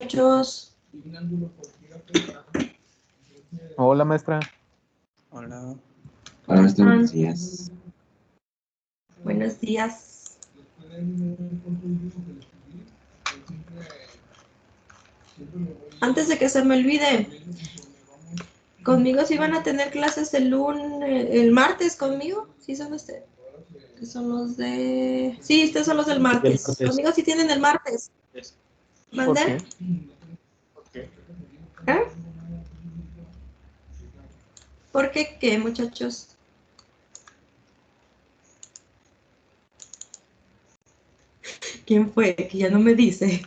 muchachos. Hola, maestra. Hola. ¿Cómo están? Buenos días. Buenos días. Antes de que se me olvide, conmigo sí van a tener clases el martes conmigo. ¿Sí son ustedes? Son los de... Sí, ustedes son los del martes. Conmigo sí tienen el martes. ¿Mandé? ¿Eh? ¿Por qué qué, muchachos? ¿Quién fue? Que ya no me dice.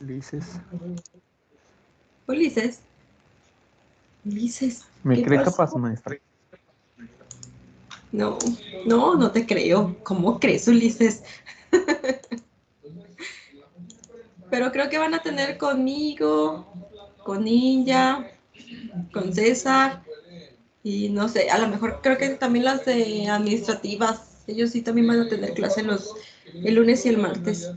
Ulises. Ulises. Ulises. ¿Me ¿Qué cree pasó? capaz, maestra? No, no te creo. ¿Cómo crees, Ulises? Pero creo que van a tener conmigo, con Ninja, con César, y no sé, a lo mejor creo que también las de administrativas. Ellos sí también van a tener clase el lunes y el martes.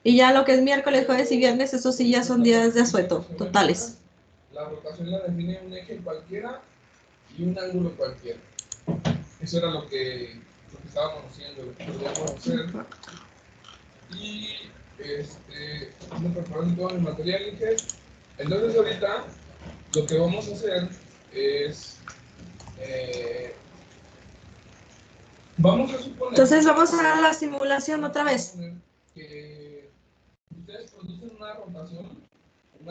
Y ya lo que es miércoles, jueves y viernes, esos sí ya son días de asueto, totales. La rotación la define un eje cualquiera y un ángulo cualquiera. Eso era lo que estábamos haciendo, lo que podíamos hacer. Y me preparando todo el material, dije. Entonces ahorita lo que vamos a hacer es vamos a suponer. Entonces vamos a dar la simulación otra vez. Que ustedes producen una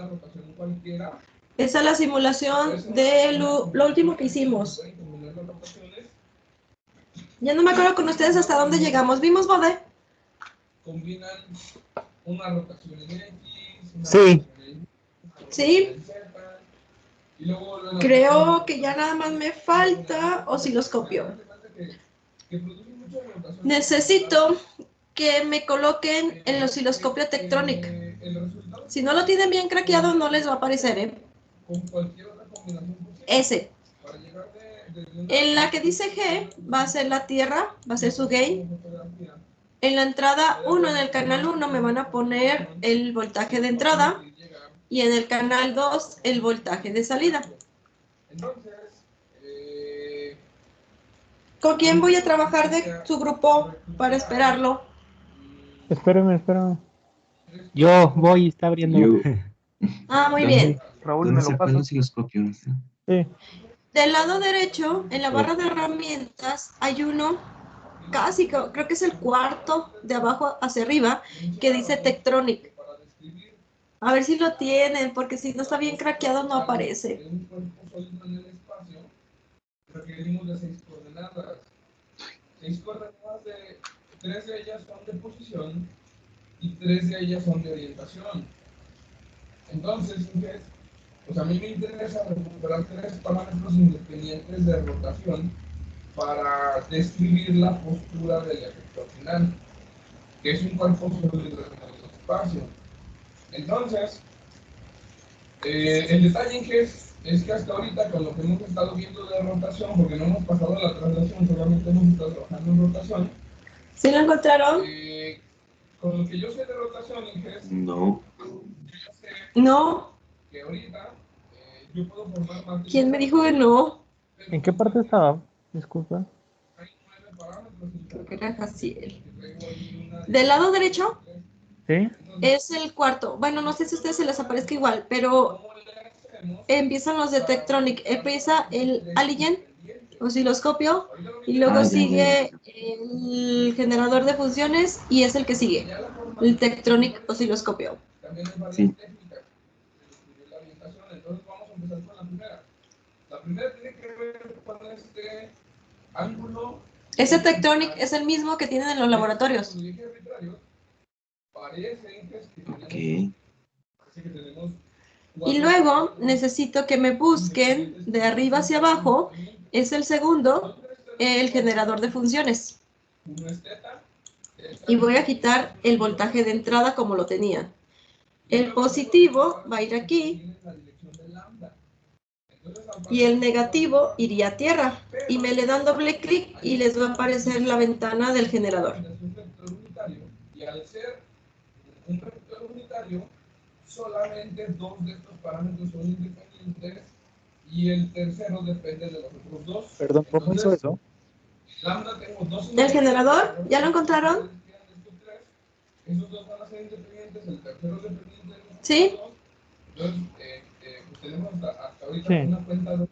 rotación cualquiera. Esa es la simulación de lo último que hicimos. Ya no me acuerdo con ustedes hasta dónde llegamos. ¿Vimos, Bode? Combinan una rotación en X, una Sí. rotación en Sí. Z, y luego Creo que ya nada más me falta osciloscopio. Necesito que me coloquen el osciloscopio Tektronix. Si no lo tienen bien craqueado, no les va a aparecer, ¿eh? Ese. En la que dice G va a ser la tierra, va a ser su gain. En la entrada 1, en el canal 1, me van a poner el voltaje de entrada. Y en el canal 2, el voltaje de salida. ¿Con quién voy a trabajar de su grupo para esperarlo? Espérame. Yo voy, está abriendo. Ah, muy bien. Raúl, ¿Dónde ¿me se lo fue el pasa? osciloscopio? Sí. Del lado derecho, en la barra de herramientas, hay uno, casi creo que es el cuarto de abajo hacia arriba, que dice Tektronix. A ver si lo tienen, porque si no está bien craqueado no aparece. Requerimos de 6 coordenadas. 6 coordenadas de 3 de ellas son de posición y 3 de ellas son de orientación. Entonces, pues a mí me interesa recuperar 3 parámetros independientes de rotación para describir la postura del efector final, que es un cuerpo sólido en el espacio. Entonces, el detalle es que hasta ahorita, con lo que hemos estado viendo de rotación, porque no hemos pasado la traslación, solamente hemos estado trabajando en rotación. ¿Sí lo encontraron? Con lo que yo sé de rotación, No. yo sé No. que ahorita yo puedo formar matrices. ¿Quién me dijo que no? ¿En qué parte estaba? Disculpa. Hay 9 parámetros. Creo que era Jaciel. Del lado derecho ¿Sí? es el cuarto. Bueno, no sé si a ustedes se les aparezca igual, pero empiezan los de Tektronix. Empieza el Aligen, osciloscopio, y luego sigue el generador de funciones y es el que sigue, el Tektronix osciloscopio. Sí. La orientación, entonces vamos a empezar con la primera. La primera tiene que ver con este ángulo. Ese Tektronix es el mismo que tienen en los laboratorios. Ok. Y luego necesito que me busquen de arriba hacia abajo, es el segundo, el generador de funciones. Y voy a quitar el voltaje de entrada como lo tenía. El positivo va a ir aquí y el negativo iría a tierra. Y me le dan doble clic y les va a aparecer la ventana del generador. al ser un vector unitario, solamente dos de estos parámetros son independientes y el tercero depende de los otros dos. Perdón, ¿cómo hizo Entonces, eso? lambda tengo dos. ¿El generador? ¿Ya lo encontraron? Esos dos van a ser independientes, el tercero es dependiente de los ¿Sí? otros dos. Entonces, pues tenemos hasta ahorita Sí. una cuenta de...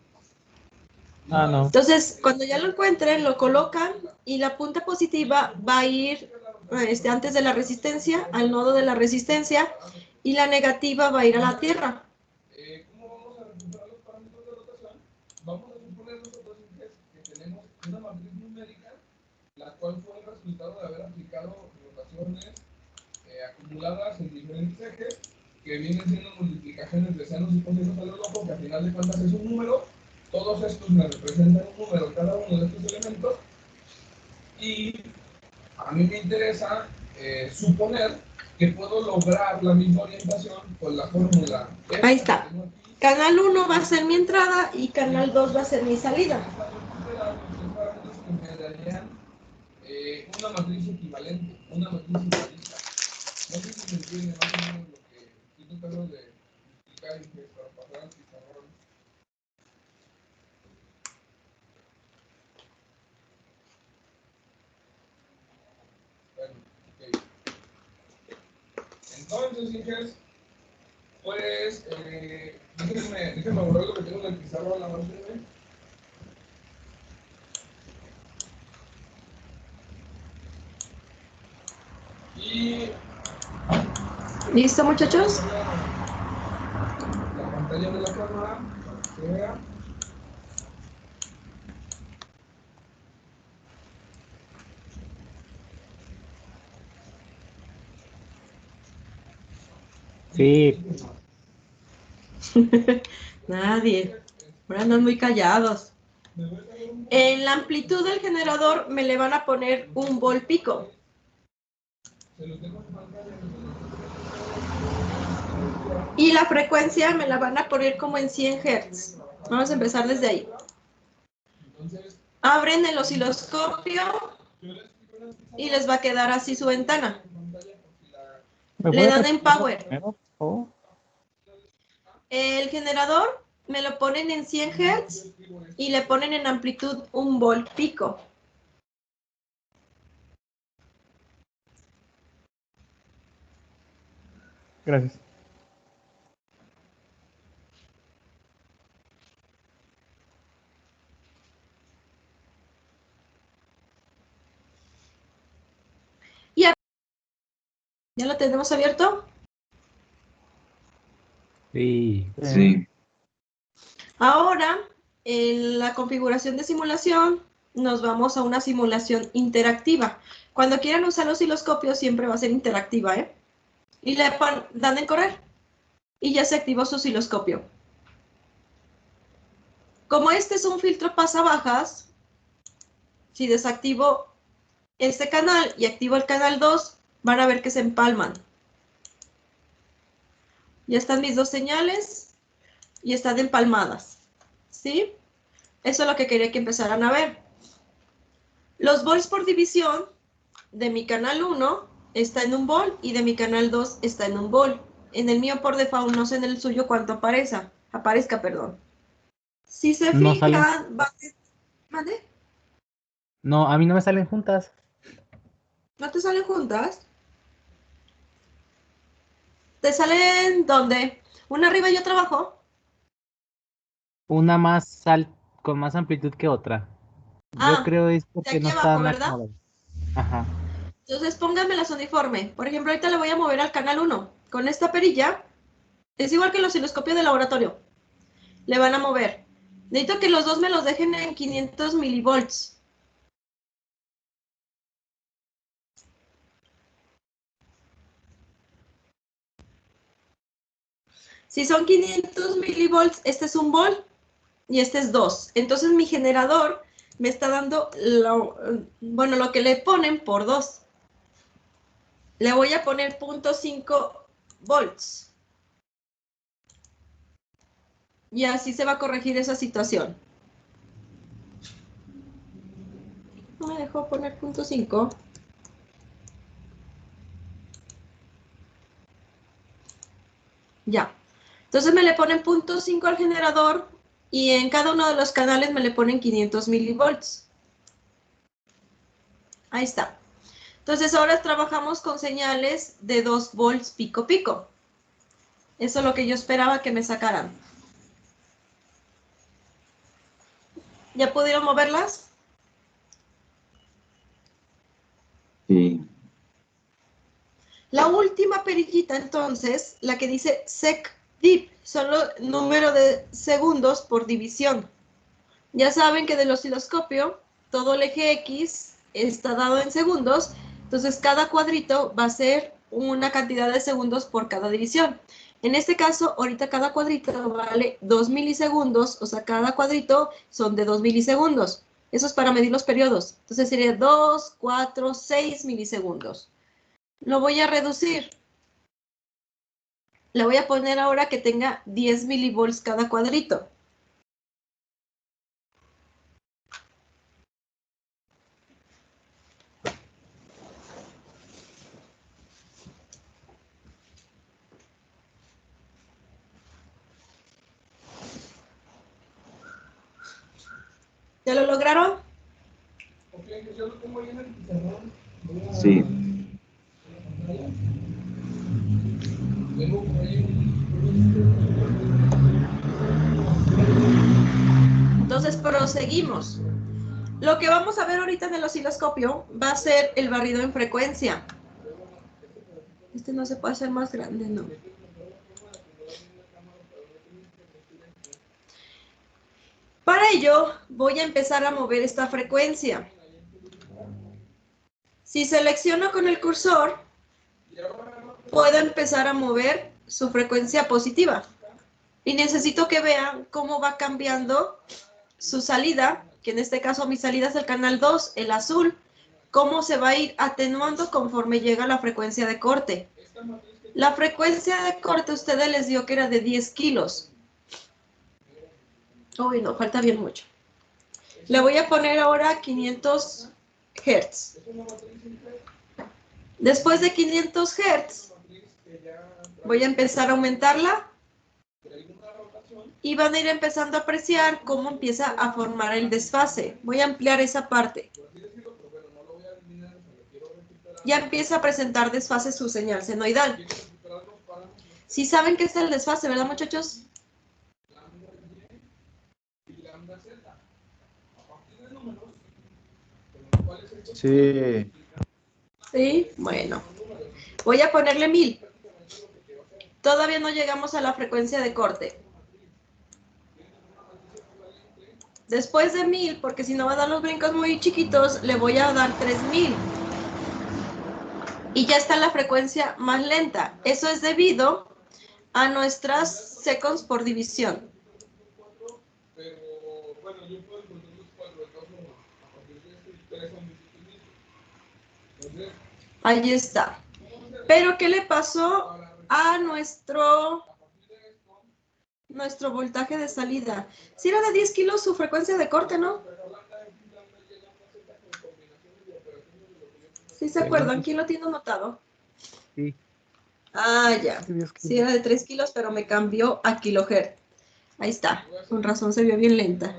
Ah, no. Entonces, cuando ya lo encuentren, lo colocan y la punta positiva va a ir antes de la resistencia, al nodo de la resistencia, y la negativa va a ir a la tierra. ¿Cómo vamos a recuperar los parámetros de rotación? Vamos a suponer nosotros que tenemos una matriz numérica, la cual fue el resultado de haber aplicado rotaciones acumuladas en diferentes ejes, que vienen siendo multiplicaciones de senos y cosinos a lo loco, que al final de cuentas es un número. Todos estos me representan un número, cada uno de estos elementos, y a mí me interesa suponer que puedo lograr la misma orientación con la fórmula. Ahí está. Canal 1 va a ser mi entrada y canal 2 va a ser mi salida. Me darían una matriz equivalente, una matriz igualista. No sé si se entiende más o menos lo que estoy tratando de explicar y que para pasar al pizarrón. Bueno, ok. Entonces, hijas, pues, déjenme borrar lo que tengo en el pizarrón a la mano. Y ¿Listo, muchachos? la pantalla de la cámara, para que se vea. Sí, Nadie. Ahora andan muy callados. En la amplitud del generador me le van a poner un volt pico. Se los dejo en pantalla. Y la frecuencia me la van a poner como en 100 Hz. Vamos a empezar desde ahí. Entonces, Abren el osciloscopio yo les explico en el pizarrón y les va a quedar así su ventana. en pantalla por si la... ¿Me Le puede dan en repetir power. primero, por favor? El generador me lo ponen en 100 Hz y le ponen en amplitud un volt pico. Gracias. ¿Ya lo tenemos abierto? sí. Sí. Ahora, en la configuración de simulación, nos vamos a una simulación interactiva. Cuando quieran usar el osciloscopio, siempre va a ser interactiva, ¿eh? Y le dan en correr. Y ya se activó su osciloscopio. Como este es un filtro pasabajas, si desactivo este canal y activo el canal 2, van a ver que se empalman. Ya están mis dos señales y están empalmadas. ¿Sí? Eso es lo que quería que empezaran a ver. Los volts por división de mi canal 1 está en un volt y de mi canal 2 está en un volt. En el mío por default, no sé en el suyo cuánto aparezca, perdón. Si se No salen. fijan, ¿Mande? No, a mí no me salen juntas. ¿No te salen juntas? ¿Te salen dónde? ¿Una arriba y otra abajo? Una con más amplitud que otra. Yo Ah, creo es de porque aquí no abajo, están ¿verdad? acomodados. Ajá. Entonces pónganmelas uniforme. Por ejemplo, ahorita le voy a mover al canal 1. Con esta perilla, es igual que el osciloscopio de laboratorio. Le van a mover. Necesito que los dos me los dejen en 500 milivolts. Si son 500 milivolts, este es un volt y este es 2. Entonces mi generador me está dando lo que le ponen por 2. Le voy a poner 0.5 volts. Y así se va a corregir esa situación. No me dejó poner 0.5. Ya. Entonces me le ponen 0.5 al generador y en cada uno de los canales me le ponen 500 milivolts. Ahí está. Entonces ahora trabajamos con señales de 2 volts pico pico. Eso es lo que yo esperaba que me sacaran. ¿Ya pudieron moverlas? Sí. La última perillita, entonces, la que dice sec_div, son los números de segundos por división. Ya saben que del osciloscopio, todo el eje X está dado en segundos, entonces cada cuadrito va a ser una cantidad de segundos por cada división. En este caso, ahorita cada cuadrito vale 2 milisegundos, o sea, cada cuadrito son de 2 milisegundos. Eso es para medir los periodos. Entonces sería 2, 4, 6 milisegundos. Lo voy a reducir. Le voy a poner ahora que tenga 10 milivolts cada cuadrito. ¿Ya lo lograron? Ok, yo lo tengo ahí en el pizarrón. Sí. Tengo por ahí Entonces proseguimos. Lo que vamos a ver ahorita en el osciloscopio va a ser el barrido en frecuencia. Este no se puede hacer más grande, no. Para ello voy a empezar a mover esta frecuencia. Si selecciono con el cursor, puedo empezar a mover su frecuencia positiva. Y necesito que vean cómo va cambiando su salida, que en este caso mi salida es el canal 2, el azul, cómo se va a ir atenuando conforme llega la frecuencia de corte. La frecuencia de corte ustedes les dio que era de 10 kilos. Uy, no, falta bien mucho. Le voy a poner ahora 500 Hz. Después de 500 Hz, voy a empezar a aumentarla y van a ir empezando a apreciar cómo empieza a formar el desfase. Voy a ampliar esa parte. Ya empieza a presentar desfase su señal senoidal. Sí saben qué es el desfase, ¿verdad, muchachos? Sí. Sí, bueno. Voy a ponerle 1000. Todavía no llegamos a la frecuencia de corte. Después de 1000, porque si no va a dar los brincos muy chiquitos, le voy a dar 3000. Y ya está la frecuencia más lenta. Eso es debido a nuestras seconds por división. pero bueno, yo puedo encontrar los cuatro de todas formas. A partir de este 3 son 17,000. Entonces, Ahí está. Pero ¿qué le pasó a nuestro voltaje de salida? Si era de 10 kilos su frecuencia de corte, ¿no? ¿Sí se acuerdan? ¿Quién lo tiene anotado? Sí. Ah, ya. Sí, era de 3 kilos, pero me cambió a kilohertz. Ahí está. Con razón se vio bien lenta.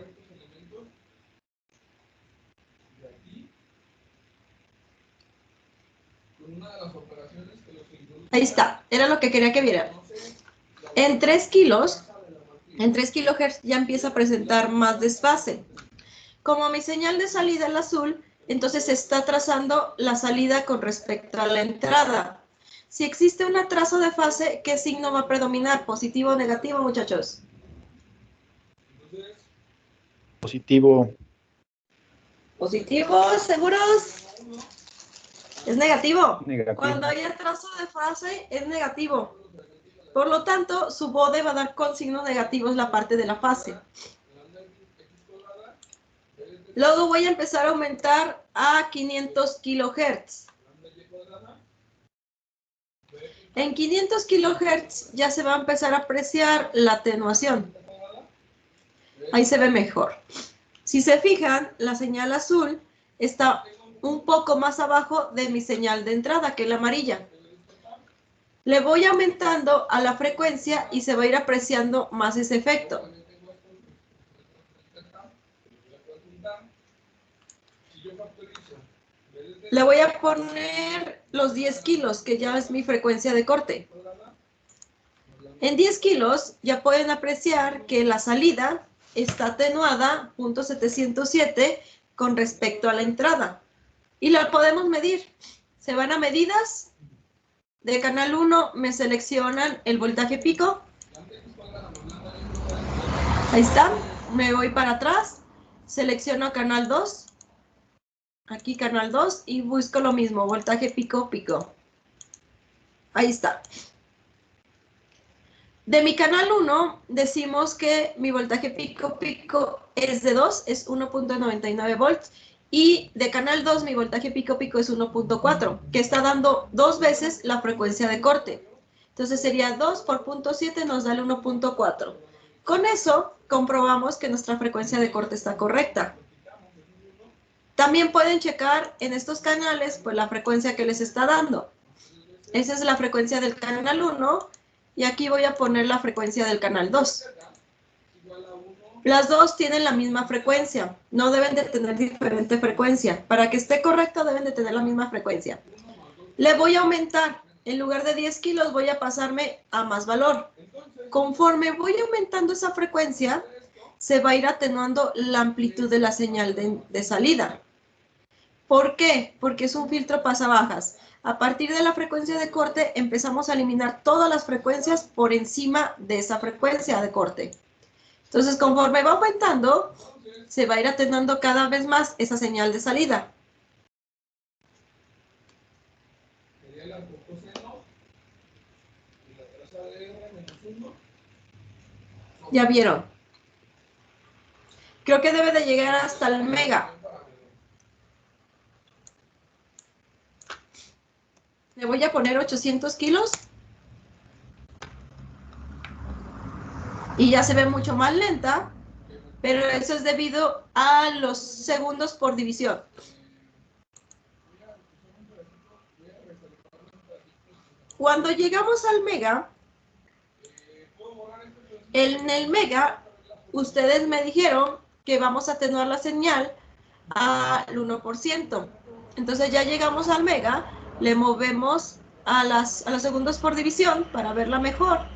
Ahí está. Era lo que quería que vieran. En 3 kilos, en 3 kilohertz ya empieza a presentar más desfase. Como mi señal de salida es azul, entonces se está trazando la salida con respecto a la entrada. Si existe un atraso de fase, ¿qué signo va a predominar? ¿Positivo o negativo, muchachos? Positivo. ¿Positivo? ¿Seguros? Es negativo. Negativo. Cuando hay atraso de fase, es negativo. Por lo tanto, su bode va a dar con signo negativo en la parte de la fase. Luego voy a empezar a aumentar a 500 kilohertz. En 500 kilohertz ya se va a empezar a apreciar la atenuación. Ahí se ve mejor. Si se fijan, la señal azul está un poco más abajo de mi señal de entrada, que es la amarilla. Le voy aumentando a la frecuencia y se va a ir apreciando más ese efecto. Le voy a poner los 10 kilos, que ya es mi frecuencia de corte. En 10 kilos ya pueden apreciar que la salida está atenuada, .707, con respecto a la entrada. Y la podemos medir. Se van a medidas. De canal 1 me seleccionan el voltaje pico. Ahí está. Me voy para atrás. Selecciono canal 2. Aquí canal 2 y busco lo mismo, voltaje pico, pico. Ahí está. De mi canal 1 decimos que mi voltaje pico, pico es de 2, es 1.99 volts. Y de canal 2 mi voltaje pico, pico es 1.4, que está dando 2 veces la frecuencia de corte. Entonces sería 2 por 0.7 nos da el 1.4. Con eso comprobamos que nuestra frecuencia de corte está correcta. También pueden checar en estos canales pues la frecuencia que les está dando. Esa es la frecuencia del canal 1 y aquí voy a poner la frecuencia del canal 2. Las dos tienen la misma frecuencia, no deben de tener diferente frecuencia. Para que esté correcto deben de tener la misma frecuencia. Le voy a aumentar, en lugar de 10 kilos voy a pasarme a más valor. Conforme voy aumentando esa frecuencia, se va a ir atenuando la amplitud de la señal de salida. ¿Por qué? Porque es un filtro pasabajas. A partir de la frecuencia de corte empezamos a eliminar todas las frecuencias por encima de esa frecuencia de corte. Entonces, conforme va aumentando, se va a ir atenuando cada vez más esa señal de salida. Ya vieron. Creo que debe de llegar hasta el mega. Le voy a poner 800 kilos. Y ya se ve mucho más lenta, pero eso es debido a los segundos por división. Cuando llegamos al mega, en el mega, ustedes me dijeron que vamos a atenuar la señal al 1%. Entonces ya llegamos al mega, le movemos a los segundos por división para verla mejor.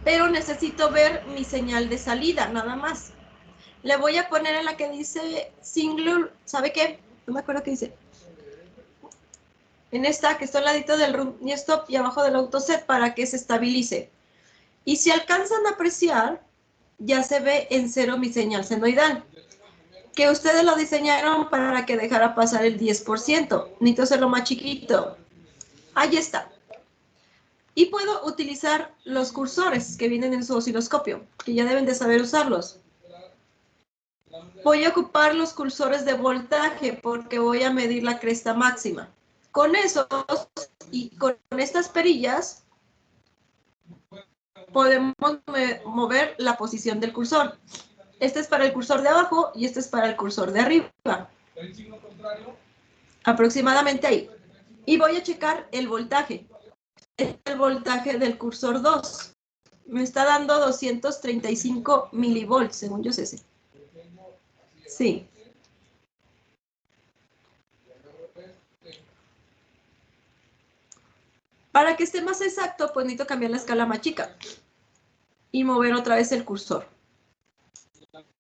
Pero necesito ver mi señal de salida, nada más. Le voy a poner en la que dice single, ¿sabe qué? No me acuerdo qué dice. En esta que está al ladito del room y stop y abajo del autoset para que se estabilice. Y si alcanzan a apreciar, ya se ve en 0 mi señal senoidal. Que ustedes lo diseñaron para que dejara pasar el 10%. Necesito hacerlo más chiquito. Ahí está. Y puedo utilizar los cursores que vienen en su osciloscopio, que ya deben de saber usarlos. Voy a ocupar los cursores de voltaje porque voy a medir la cresta máxima. Con esos y con estas perillas podemos mover la posición del cursor. Este es para el cursor de abajo y este es para el cursor de arriba. Aproximadamente ahí. Y voy a checar el voltaje. Este es el voltaje del cursor 2. Me está dando 235 milivolts, según yo es ese. Sí. Para que esté más exacto, pues necesito cambiar la escala más chica. Y mover otra vez el cursor.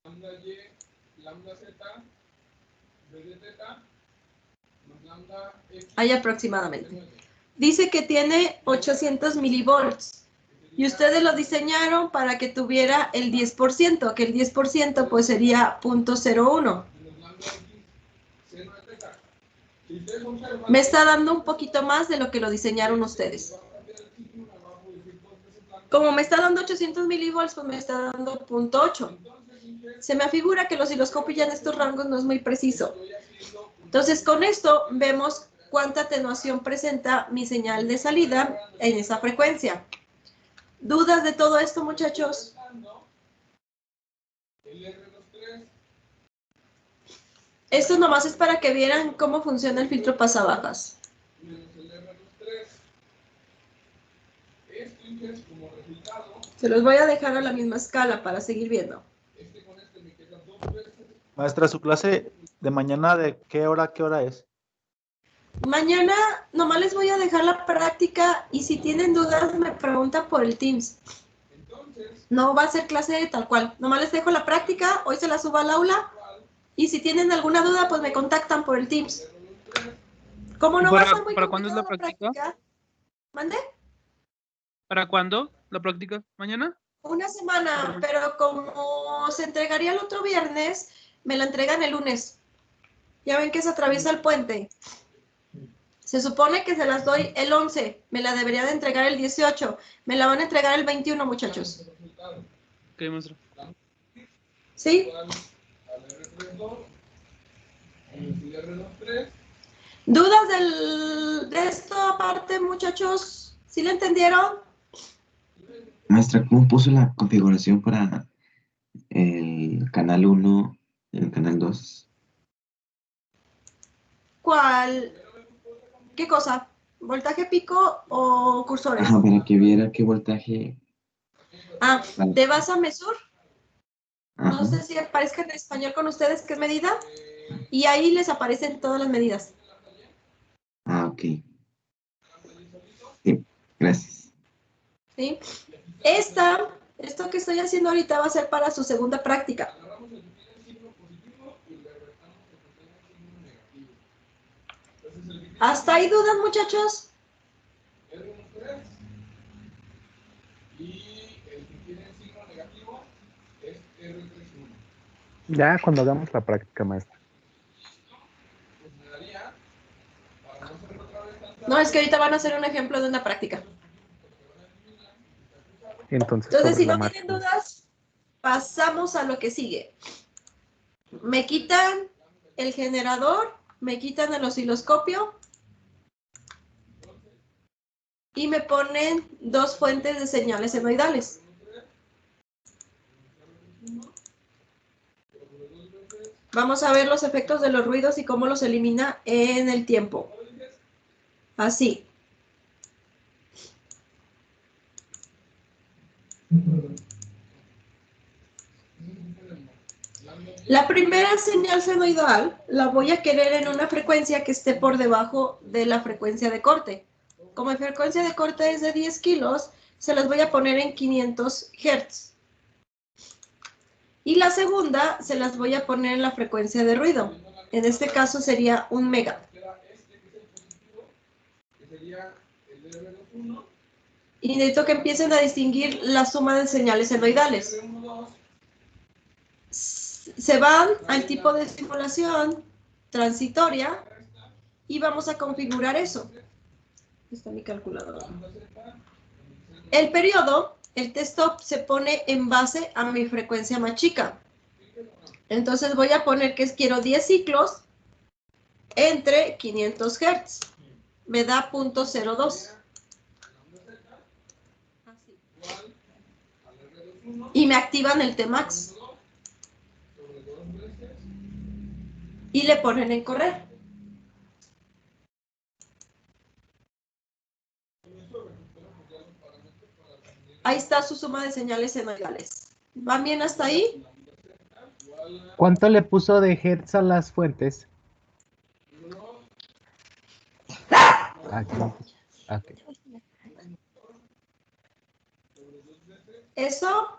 Lambda Y, lambda Z, B de teta, más lambda X. Ahí aproximadamente. Dice que tiene 800 milivolts. Y ustedes lo diseñaron para que tuviera el 10%, que el 10% pues sería 0.01. Me está dando un poquito más de lo que lo diseñaron ustedes. Como me está dando 800 milivolts, pues me está dando 0.8. Se me afigura que el osciloscopio ya en estos rangos no es muy preciso. Entonces, con esto vemos cuánta atenuación presenta mi señal de salida en esa frecuencia. ¿Dudas de todo esto, muchachos? Esto nomás es para que vieran cómo funciona el filtro pasabajas. Se los voy a dejar a la misma escala para seguir viendo. Maestra, su clase de mañana, ¿de qué hora a qué hora es? Mañana nomás les voy a dejar la práctica y si tienen dudas me preguntan por el Teams. No va a ser clase tal cual. Nomás les dejo la práctica, hoy se la subo al aula y si tienen alguna duda pues me contactan por el Teams. ¿Cómo no va a estar muy ¿Para cuándo es la complicada práctica? ¿Mande? ¿Para cuándo la práctica? ¿Mañana? Una semana, pero como se entregaría el otro viernes, me la entregan el lunes. Ya ven que se atraviesa el puente. Se supone que se las doy el 11, me la debería de entregar el 18, me la van a entregar el 21, muchachos. Ok, maestra. ¿Sí? ¿Dudas de esta parte, muchachos? ¿Sí le entendieron? Maestra, ¿cómo puso la configuración para el canal 1 y el canal 2? ¿Cuál? ¿Qué cosa? ¿Voltaje pico o cursores? Ajá, para que viera qué voltaje. Ah, de base a mesur. Ajá. No sé si aparezca en español con ustedes qué medida. Y ahí les aparecen todas las medidas. Ah, ok. Sí, gracias. ¿Sí? Esto que estoy haciendo ahorita va a ser para su segunda práctica. ¿Hasta ahí dudas, muchachos? Ya cuando hagamos la práctica, maestra. No, es que ahorita van a hacer un ejemplo de una práctica. Entonces, Entonces, sobre si la no marcha. tienen dudas, pasamos a lo que sigue. Me quitan el generador, me quitan el osciloscopio y me ponen dos fuentes de señales senoidales. Vamos a ver los efectos de los ruidos y cómo los elimina en el tiempo. Así. La primera señal senoidal la voy a querer en una frecuencia que esté por debajo de la frecuencia de corte. Como mi frecuencia de corte es de 10 kilos, se las voy a poner en 500 Hz. Y la segunda se las voy a poner en la frecuencia de ruido. En este caso sería 1 mega. Y necesito que empiecen a distinguir la suma de señales senoidales. Se van al tipo de simulación transitoria y vamos a configurar eso. Está mi calculadora. El periodo, el t-stop se pone en base a mi frecuencia más chica. Entonces voy a poner que quiero 10 ciclos entre 500 Hz. Me da 0.02. Y me activan el Tmax. Y le ponen en correr. Ahí está su suma de señales senoidales. ¿Van bien hasta ahí? ¿Cuánto le puso de hertz a las fuentes? Aquí. Ok. Eso.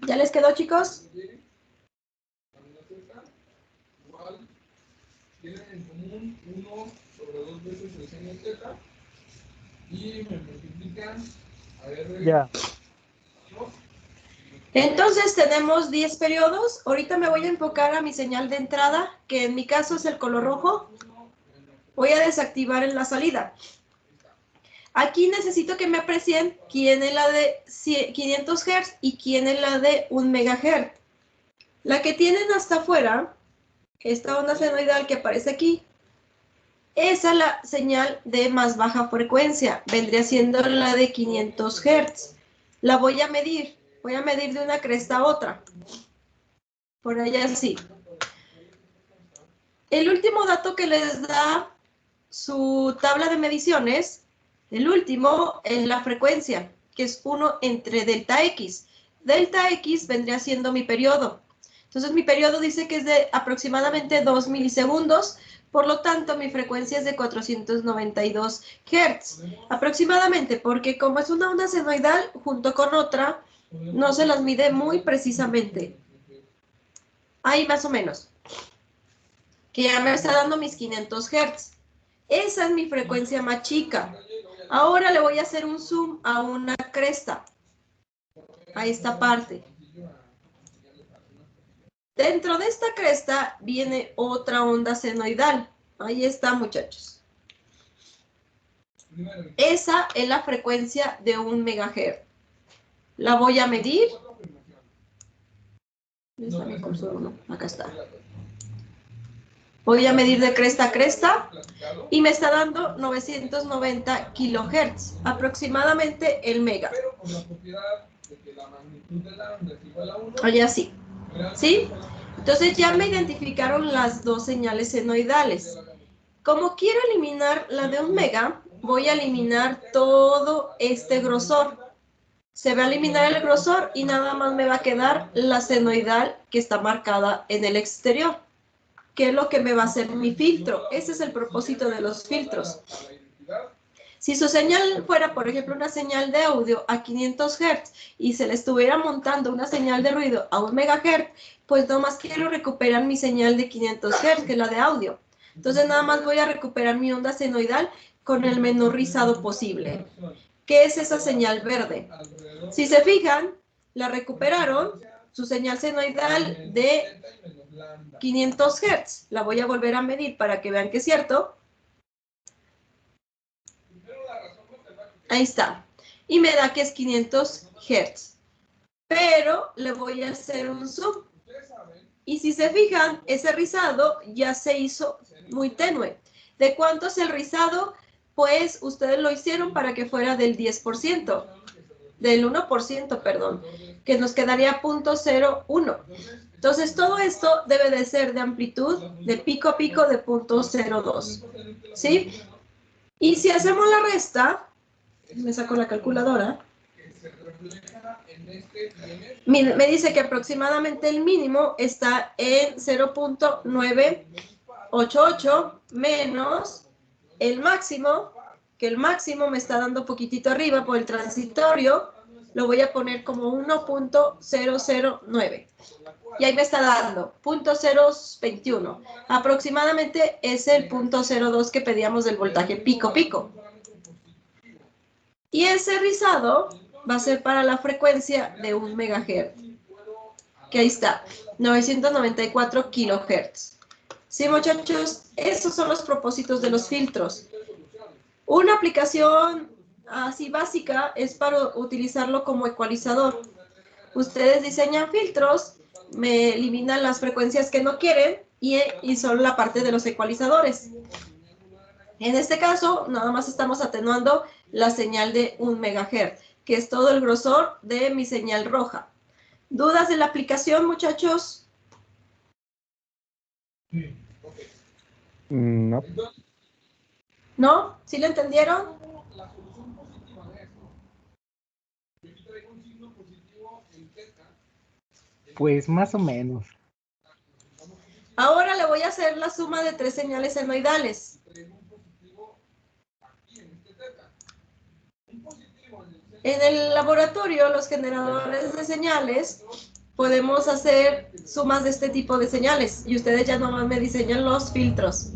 ¿Ya les quedó, chicos? Tienen en común 1 sobre 2 veces el seno teta y me multiplican a R. Ya. Entonces tenemos 10 periodos. Ahorita me voy a enfocar a mi señal de entrada, que en mi caso es el color rojo. Voy a desactivar en la salida. Aquí necesito que me aprecien quién es la de 500 Hz y quién es la de 1 MHz. La que tienen hasta afuera, esta onda senoidal que aparece aquí, esa es la señal de más baja frecuencia. Vendría siendo la de 500 Hz. La voy a medir. Voy a medir de una cresta a otra. Por allá sí. El último dato que les da su tabla de mediciones, el último es la frecuencia, que es 1 entre delta X. Delta X vendría siendo mi periodo. Entonces mi periodo dice que es de aproximadamente 2 milisegundos, por lo tanto mi frecuencia es de 492 Hz. Aproximadamente, porque como es una onda senoidal junto con otra, no se las mide muy precisamente. Ahí más o menos. Que ya me está dando mis 500 Hz. Esa es mi frecuencia más chica. Ahora le voy a hacer un zoom a una cresta. A esta parte. Dentro de esta cresta viene otra onda senoidal. Ahí está, muchachos. Esa es la frecuencia de 1 MHz. La voy a medir. ¿Dónde está mi cursor? No, acá está. Voy a medir de cresta a cresta y me está dando 990 kilohertz, aproximadamente el mega. Allá sí. ¿Sí? Entonces ya me identificaron las dos señales senoidales. Como quiero eliminar la de 1 mega, voy a eliminar todo este grosor. Se va a eliminar el grosor y nada más me va a quedar la senoidal que está marcada en el exterior, que es lo que me va a hacer mi filtro. Ese es el propósito de los filtros. Si su señal fuera, por ejemplo, una señal de audio a 500 Hz y se le estuviera montando una señal de ruido a 1 MHz, pues nomás quiero recuperar mi señal de 500 Hz, que es la de audio. Entonces nada más voy a recuperar mi onda senoidal con el menor rizado posible. ¿Qué es esa señal verde? Si se fijan, la recuperaron, su señal senoidal de 500 Hz. La voy a volver a medir para que vean que es cierto. Ahí está. Y me da que es 500 Hz. Pero le voy a hacer un zoom. Y si se fijan, ese rizado ya se hizo muy tenue. ¿De cuánto es el rizado? Pues ustedes lo hicieron para que fuera del 10%. Del 1%, perdón. Que nos quedaría 0.01. Entonces, todo esto debe de ser de amplitud, de pico a pico, de 0.02. ¿Sí? Y si hacemos la resta, me saco la calculadora, me dice que aproximadamente el mínimo está en 0.988 menos el máximo, que el máximo me está dando poquitito arriba por el transitorio, lo voy a poner como 1.009. Y ahí me está dando 0.021. Aproximadamente es el 0.02 que pedíamos del voltaje pico-pico. Y ese rizado va a ser para la frecuencia de 1 MHz. Que ahí está, 994 kilohertz. Sí, muchachos, esos son los propósitos de los filtros. Una aplicación así básica es para utilizarlo como ecualizador. Ustedes diseñan filtros, me eliminan las frecuencias que no quieren y solo la parte de los ecualizadores. En este caso, nada más estamos atenuando la señal de 1 MHz, que es todo el grosor de mi señal roja. ¿Dudas de la aplicación, muchachos? No. ¿No? ¿Sí lo entendieron? Pues más o menos. Ahora le voy a hacer la suma de 3 señales senoidales. En el laboratorio, los generadores de señales, podemos hacer sumas de este tipo de señales y ustedes ya nomás me diseñan los filtros.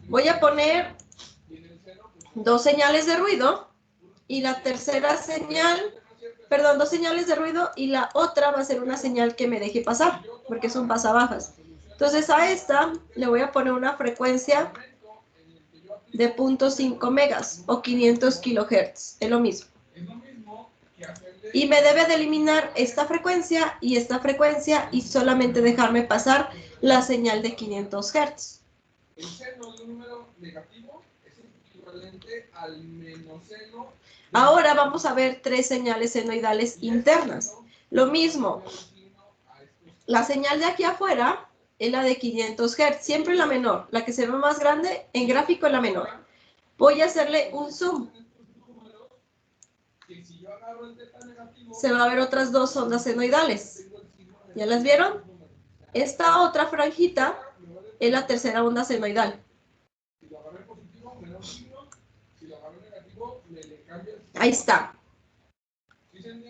Voy a poner 2 señales de ruido y la tercera señal perdón, 2 señales de ruido y la otra va a ser una señal que me deje pasar, porque es un pasabajas. Entonces a esta le voy a poner una frecuencia de 0.5 megas o 500 kilohertz, es lo mismo. Y me debe de eliminar esta frecuencia y solamente dejarme pasar la señal de 500 hertz. El seno de un número negativo es equivalente al menos seno. Ahora vamos a ver 3 señales senoidales internas. Lo mismo, la señal de aquí afuera es la de 500 Hz, siempre la menor. La que se ve más grande, en gráfico es la menor. Voy a hacerle un zoom. Se va a ver otras 2 ondas senoidales. ¿Ya las vieron? Esta otra franjita es la tercera onda senoidal. Ahí está.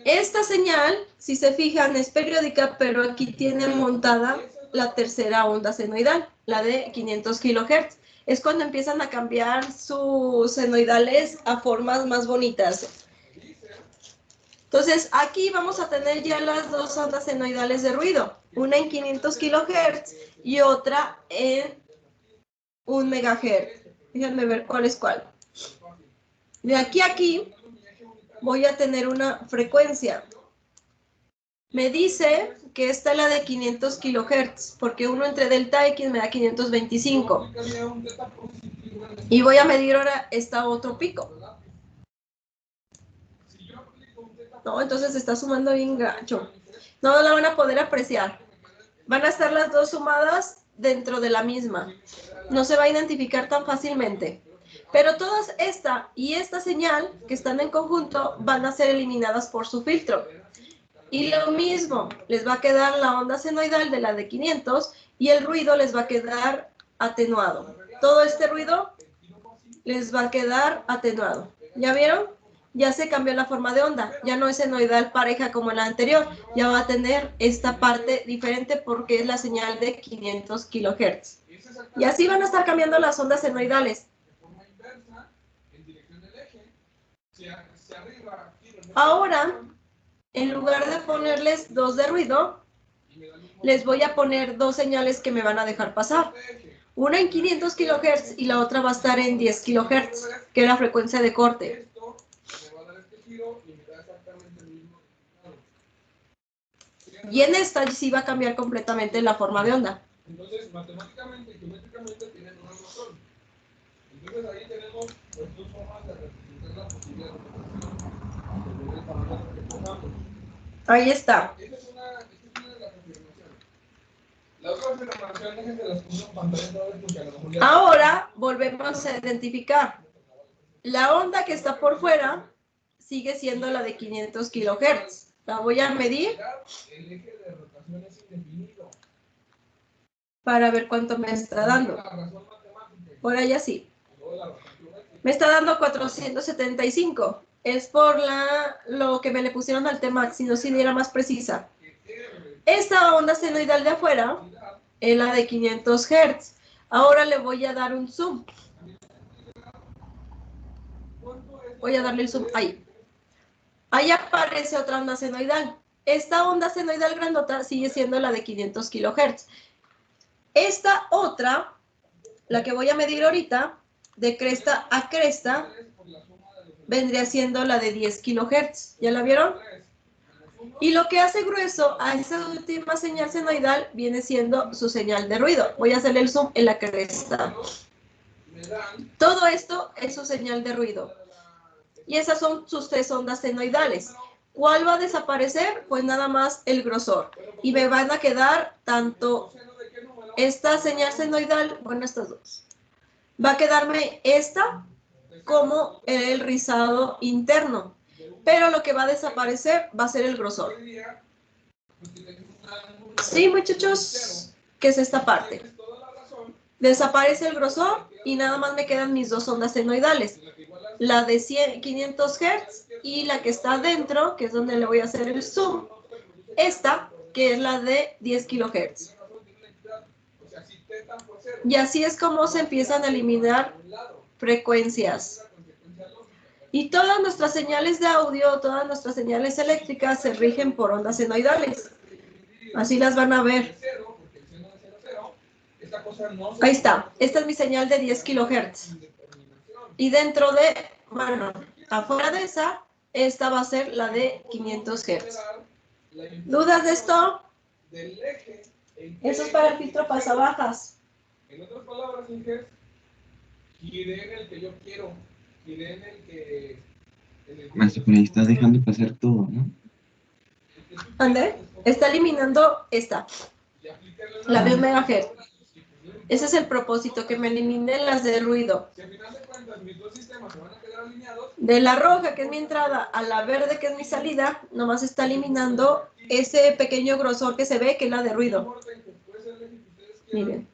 Esta señal, si se fijan, es periódica, pero aquí tiene montada la tercera onda senoidal, la de 500 kHz. Es cuando empiezan a cambiar sus senoidales a formas más bonitas. Entonces, aquí vamos a tener ya las 2 ondas senoidales de ruido, una en 500 kHz y otra en 1 MHz. Déjenme ver cuál es cuál. De aquí a aquí voy a tener una frecuencia. Me dice que esta es la de 500 kHz, porque 1 entre delta X me da 525. Y voy a medir ahora esta otro pico. No, entonces está sumando bien gacho. No la van a poder apreciar. Van a estar las 2 sumadas dentro de la misma. No se va a identificar tan fácilmente. Pero todas esta y esta señal que están en conjunto van a ser eliminadas por su filtro. Y lo mismo, les va a quedar la onda senoidal de la de 500 y el ruido les va a quedar atenuado. Todo este ruido les va a quedar atenuado. ¿Ya vieron? Ya se cambió la forma de onda. Ya no es senoidal pareja como la anterior. Ya va a tener esta parte diferente porque es la señal de 500 kHz. Y así van a estar cambiando las ondas senoidales. Ahora, en lugar de ponerles 2 de ruido, les voy a poner 2 señales que me van a dejar pasar. Una en 500 kHz y la otra va a estar en 10 kHz, que es la frecuencia de corte. Y en esta sí va a cambiar completamente la forma de onda. Entonces, matemáticamente y geométricamente tienen una razón. Entonces, ahí tenemos pues, 2 formas de representar la posible representación. Ahí está. Esta es una de las afirmaciones. La otra afirmación, déjense las pongo en pantalla otra vez porque a lo mejor ya... Ahora volvemos a identificar. La onda que está por fuera sigue siendo la de 500 kHz. La voy a medir. El eje de rotación es indefinido. Para ver cuánto me está dando. Por allá sí. Me está dando 475. Es por lo que me le pusieron al Tmax, si no, si era más precisa. Esta onda senoidal de afuera es la de 500 Hz. Ahora le voy a dar un zoom. Voy a darle el zoom ahí. Ahí aparece otra onda senoidal. Esta onda senoidal grandota sigue siendo la de 500 kHz. Esta otra, la que voy a medir ahorita, de cresta a cresta, vendría siendo la de 10 kHz. ¿Ya la vieron? Y lo que hace grueso a esa última señal senoidal viene siendo su señal de ruido. Voy a hacerle el zoom en la cresta. Todo esto es su señal de ruido. Y esas son sus 3 ondas senoidales. ¿Cuál va a desaparecer? Pues nada más el grosor. Y me van a quedar tanto esta señal senoidal, bueno, estas 2. Va a quedarme esta como el rizado interno. Pero lo que va a desaparecer va a ser el grosor. Sí, muchachos, ¿qué es esta parte? Desaparece el grosor y nada más me quedan mis 2 ondas senoidales. La de 500 Hz y la que está adentro, que es donde le voy a hacer el zoom. Esta, que es la de 10 kHz. Y así es como se empiezan a eliminar frecuencias. Y todas nuestras señales de audio, todas nuestras señales eléctricas se rigen por ondas senoidales. Así las van a ver. Ahí está. Esta es mi señal de 10 kilohertz. Y dentro de, bueno, afuera de esa, esta va a ser la de 500 hertz. ¿Dudas de esto? Eso es para el filtro pasabajas. En otras palabras, Inges, giré en el que yo quiero, giré en el que... Maestro, pero ahí está dejando pasar todo, ¿no? ¿Ande? Está eliminando esta, la de 1 MHz. Ese es el propósito, que me eliminen las de ruido. De la roja, que es mi entrada, a la verde, que es mi salida, nomás está eliminando ese pequeño grosor que se ve, que es la de ruido. Miren.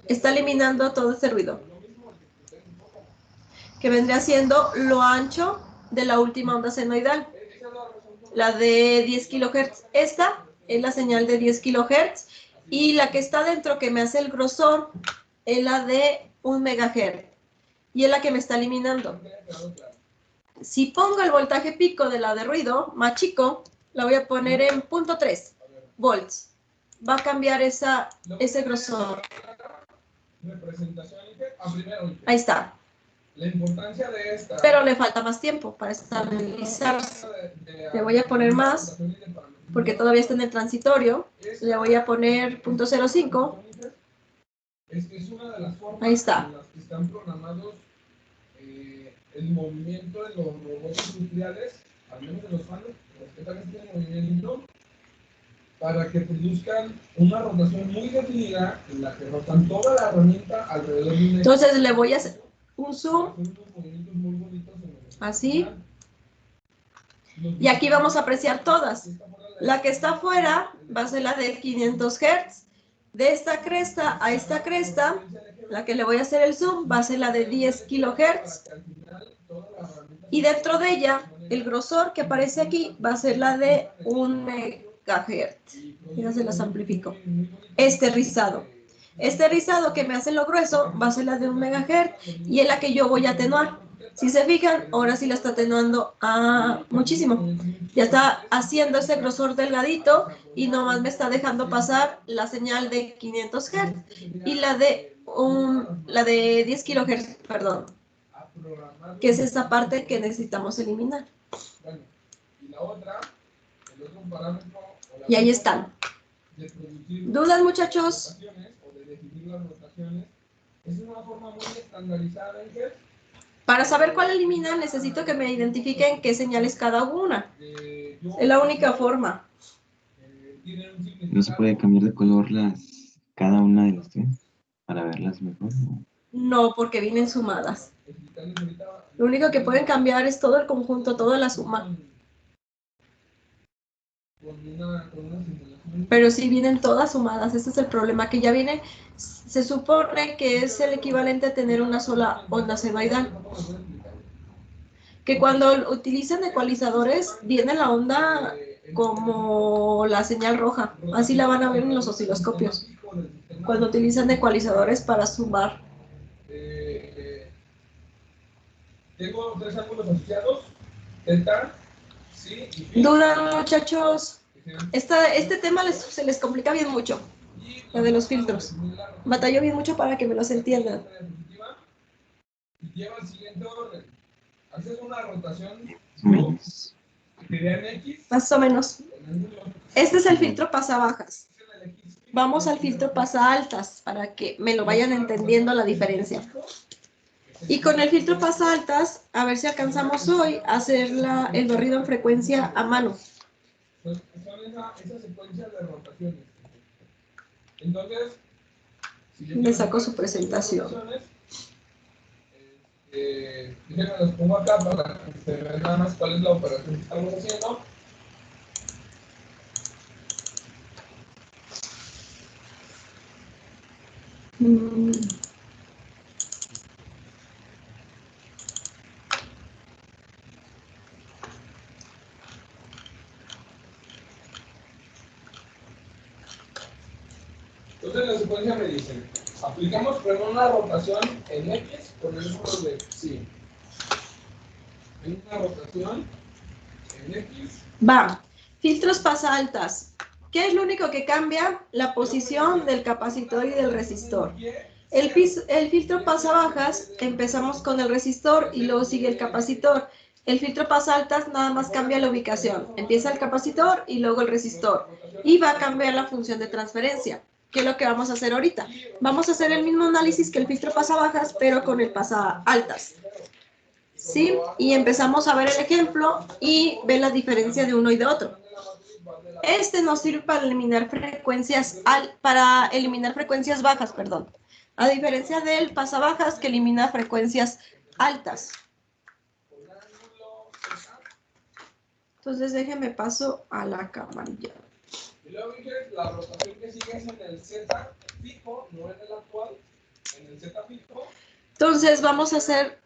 Está eliminando todo ese ruido, que vendría siendo lo ancho de la última onda senoidal, la de 10 kHz. Esta es la señal de 10 kHz, y la que está dentro, que me hace el grosor, es la de 1 MHz, y es la que me está eliminando. Si pongo el voltaje pico de la de ruido, más chico, la voy a poner en 0.3 volts. Va a cambiar ese grosor. Ahí está. La importancia de esta... Pero le falta más tiempo para estabilizarse. Le voy a poner más, porque todavía está en el transitorio. Le voy a poner 0.05. Es una de las formas ahí está. en las que están programados el movimiento de los robots industriales, al menos de los fans, los que también tienen movimiento, para que produzcan una rotación muy definida en la que rotan toda la herramienta alrededor de un eje. Entonces le voy a hacer un zoom, así, y aquí vamos a apreciar todas. La que está afuera va a ser la de 500 Hz. De esta cresta a esta cresta, la que le voy a hacer el zoom va a ser la de 10 kHz. Y dentro de ella, el grosor que aparece aquí va a ser la de 1 MHz. Ya se las amplifico. Este rizado que me hace lo grueso va a ser la de 1 MHz, y es la que yo voy a atenuar. Si se fijan, ahora sí la está atenuando muchísimo. Ya está haciendo ese grosor delgadito, y nomás me está dejando pasar la señal de 500 Hz y la de 10 kHz, perdón, que es esa parte que necesitamos eliminar. Y ahí están. ¿Dudas, muchachos? Para saber cuál eliminar, necesito que me identifiquen qué señal es cada una. Es la única forma. ¿No se puede cambiar de color cada una de las tres para verlas mejor? No, porque vienen sumadas. Lo único que pueden cambiar es todo el conjunto, toda la suma. Pero sí vienen todas sumadas. Ese es el problema, que ya viene. Se supone que es el equivalente a tener una sola onda senoidal. Que cuando utilizan ecualizadores, viene la onda como la señal roja. Así la van a ver en los osciloscopios, cuando utilizan ecualizadores para sumar. Tengo 3 ángulos asociados, θ, sí y phi. ¿Dudan, muchachos? Este tema se les complica bien mucho, la de los filtros. Batallo bien mucho para que me los entiendan. Lleva el siguiente orden. Haces una rotación más o menos. Este es el filtro pasabajas. Vamos al filtro pasa altas para que me lo vayan entendiendo la diferencia. Y con el filtro pasa altas, a ver si alcanzamos hoy a hacer el barrido en frecuencia a mano. Son esa secuencia de rotaciones. Entonces, me saco su presentación. Déjenme los pongo acá para que se vean nada más cuál es la operación que estamos haciendo. Entonces la secuencia me dice, aplicamos primero una rotación en X con el número de psi. en una rotación en X. Va. Filtros pasaltas. ¿Qué es lo único que cambia? La posición del capacitor y del resistor. El filtro pasabajas, empezamos con el resistor y luego sigue el capacitor. El filtro pasaltas nada más cambia la ubicación. Empieza el capacitor y luego el resistor. Y va a cambiar la función de transferencia. ¿Qué es lo que vamos a hacer ahorita? Vamos a hacer el mismo análisis que el filtro pasabajas, pero con el pasaltas. ¿Sí? Y empezamos a ver el ejemplo y ver la diferencia de uno y de otro. Este nos sirve para eliminar frecuencias bajas, perdón. A diferencia del pasabajas que elimina frecuencias altas. Entonces déjenme paso a la camarilla. Y luego dije, la rotación que sigue es en el Z fijo, no en el actual, en el Z fijo. Entonces vamos a hacer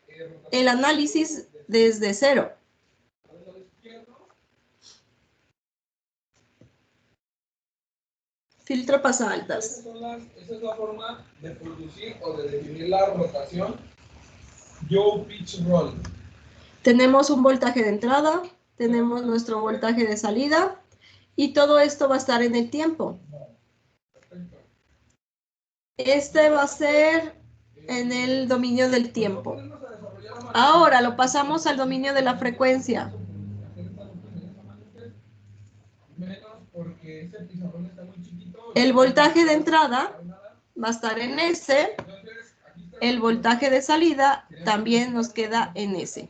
el análisis desde cero. Filtro pasaltas. Esa es la forma de producir o de definir la rotación Joe Pitch Roll. Tenemos un voltaje de entrada, tenemos nuestro voltaje de salida y todo esto va a estar en el tiempo. Este va a ser en el dominio del tiempo. Ahora lo pasamos al dominio de la frecuencia. El voltaje de entrada va a estar en S. El voltaje de salida también nos queda en S.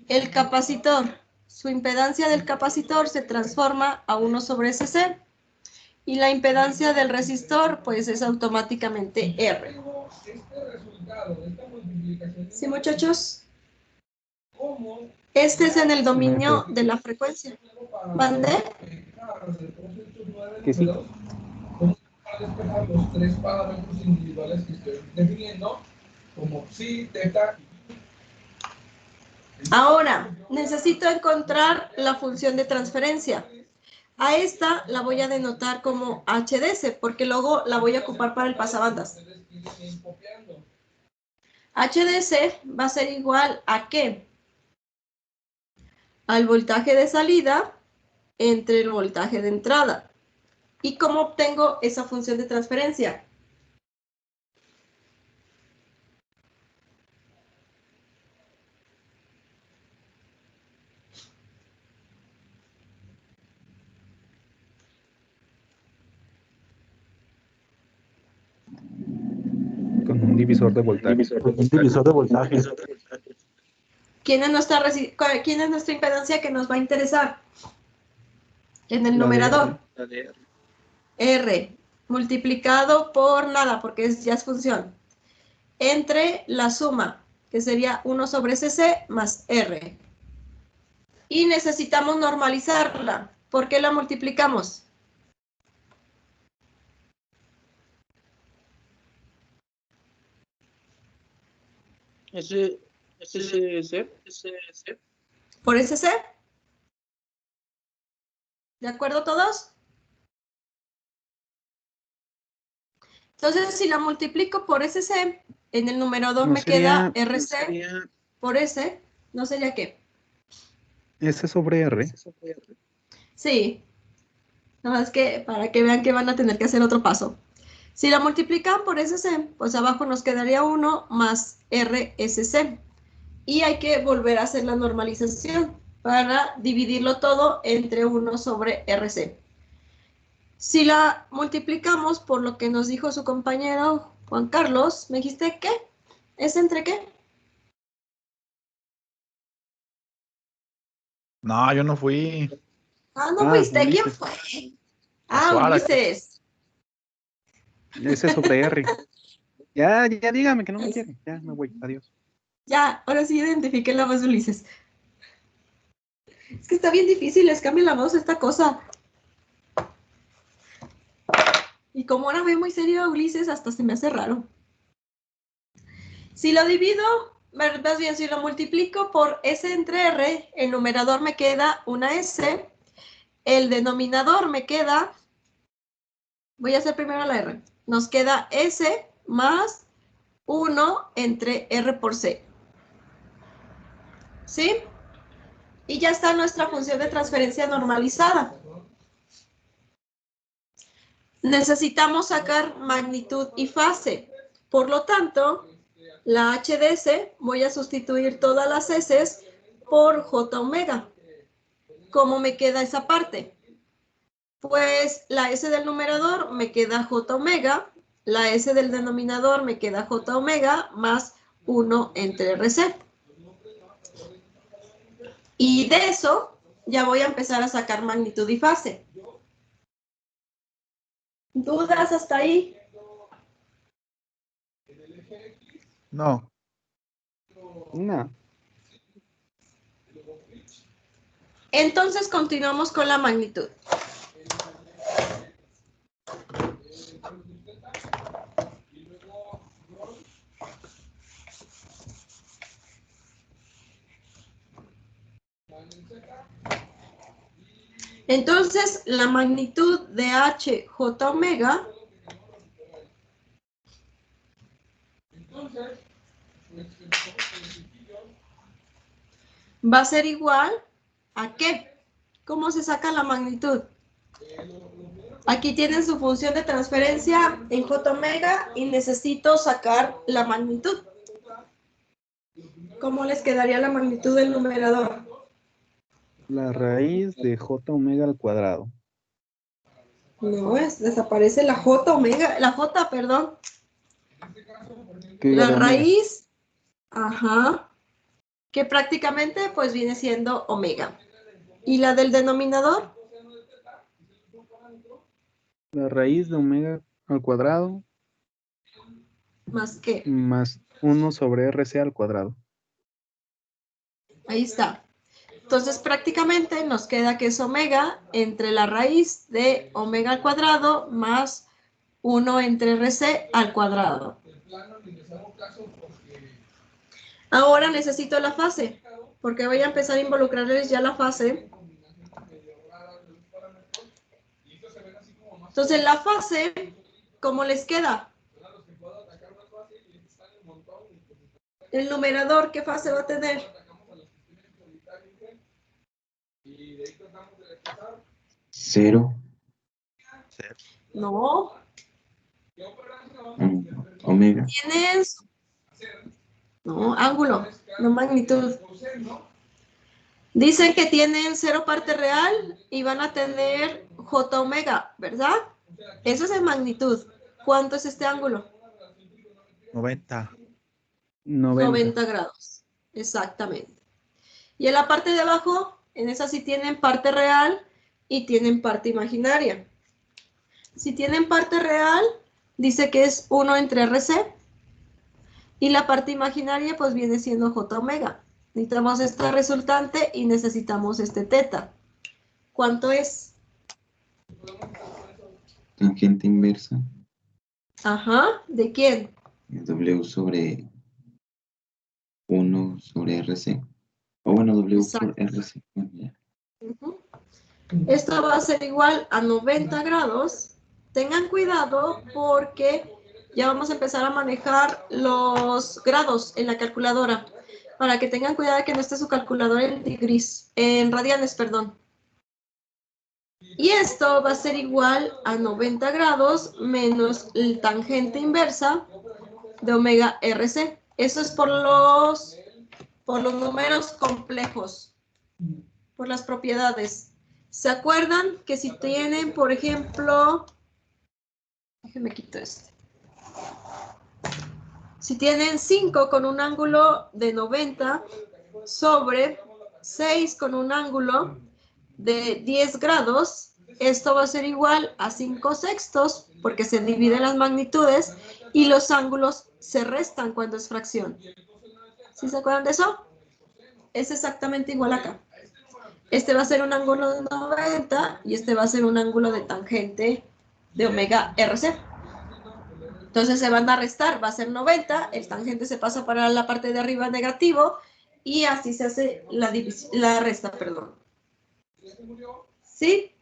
El capacitor. Su impedancia del capacitor se transforma a 1 sobre SC. Y la impedancia del resistor, pues es automáticamente R. ¿Sí, muchachos? Este es en el dominio de la frecuencia. ¿Mande? Que sí. Despejar los tres parámetros individuales que estoy definiendo como psi, teta. Ahora, necesito encontrar la función de transferencia. A esta la voy a denotar como HDS, porque luego la voy a ocupar para el pasabandas. HDS va a ser igual a ¿qué? Al voltaje de salida entre el voltaje de entrada. ¿Y cómo obtengo esa función de transferencia? Con un divisor de voltaje. Un divisor de voltaje. ¿Quién es nuestra impedancia que nos va a interesar? En el La de numerador. R multiplicado por nada, porque ya es función. Entre la suma, que sería 1 sobre CC más R. Y necesitamos normalizarla. ¿Por qué la multiplicamos? ¿Por SC? ¿De acuerdo todos? Entonces, si la multiplico por SC, en el numerador No me sería- queda RC por S, ¿no sería qué? S sobre R. Sí. Nada más que para que vean que van a tener que hacer otro paso. Si la multiplican por SC, pues abajo nos quedaría 1 más RSC. Y hay que volver a hacer la normalización para dividirlo todo entre 1 sobre RC. Si la multiplicamos por lo que nos dijo su compañero Juan Carlos, ¿me dijiste qué? ¿Es entre qué? No, yo no fui. Ah, no fuiste. ¿Quién Ulises. fue? Ah, Suárez. Ulises. S sobre R. Ya dígame que no me quiere. Ya me voy. Adiós. Ya, ahora sí identifiqué la voz de Ulises. Es que está bien difícil, les cambia la voz a esta cosa. Y como ahora veo muy serio a Ulises, hasta se me hace raro. Si lo divido, más bien si lo multiplico por S entre R, el numerador me queda una S, el denominador me queda, voy a hacer primero la R, nos queda S más 1 entre R por C. ¿Sí? Y ya está nuestra función de transferencia normalizada. Necesitamos sacar magnitud y fase. Por lo tanto, la h de S, voy a sustituir todas las S por J omega. ¿Cómo me queda esa parte? Pues la S del numerador me queda J omega, la S del denominador me queda J omega más 1 entre RC. Y de eso ya voy a empezar a sacar magnitud y fase. ¿Dudas hasta ahí? No. No. Entonces continuamos con la magnitud. Entonces, la magnitud de HJ omega va a ser igual a ¿qué? ¿Cómo se saca la magnitud? Aquí tienen su función de transferencia en J omega y necesito sacar la magnitud. ¿Cómo les quedaría la magnitud del numerador? La raíz de J omega al cuadrado. No, desaparece la J omega, la J, perdón. ¿Qué diga La de omega? raíz, ajá, que prácticamente pues viene siendo omega. ¿Y la del denominador? La raíz de omega al cuadrado ¿Más qué? más 1 sobre RC al cuadrado. Ahí está. Entonces prácticamente nos queda que es omega entre la raíz de omega al cuadrado más 1 entre RC al cuadrado. Ahora necesito la fase, porque voy a empezar a involucrarles ya la fase. Entonces la fase, ¿cómo les queda? El numerador, ¿qué fase va a tener? Cero. No. Omega. Tienes... No, ángulo, no magnitud. Dicen que tienen 0 parte real y van a tener J omega, ¿verdad? Eso es en magnitud. ¿Cuánto es este ángulo? 90. 90 grados. Exactamente. Y en la parte de abajo, en esa sí tienen parte real y tienen parte imaginaria. Si tienen parte real, dice que es 1 entre RC. Y la parte imaginaria pues viene siendo J omega. Necesitamos esta resultante y necesitamos este teta. ¿Cuánto es? Tangente inversa. Ajá, ¿de quién? W sobre 1 sobre RC. O bueno, W Exacto. por RC. Bueno, ya. Esto va a ser igual a 90 grados. Tengan cuidado porque ya vamos a empezar a manejar los grados en la calculadora. Para que tengan cuidado de que no esté su calculadora en radianes, perdón. Y esto va a ser igual a 90 grados menos el tangente inversa de omega RC. Eso es por los números complejos, por las propiedades. ¿Se acuerdan que si tienen, por ejemplo, déjenme quitar este. Si tienen 5 con un ángulo de 90 sobre 6 con un ángulo de 10 grados, esto va a ser igual a 5 sextos porque se dividen las magnitudes y los ángulos se restan cuando es fracción. ¿Sí se acuerdan de eso? Es exactamente igual acá. Este va a ser un ángulo de 90 y este va a ser un ángulo de tangente de omega RC. Entonces se van a restar, va a ser 90, el tangente se pasa para la parte de arriba negativo y así se hace la resta, perdón. ¿Sí?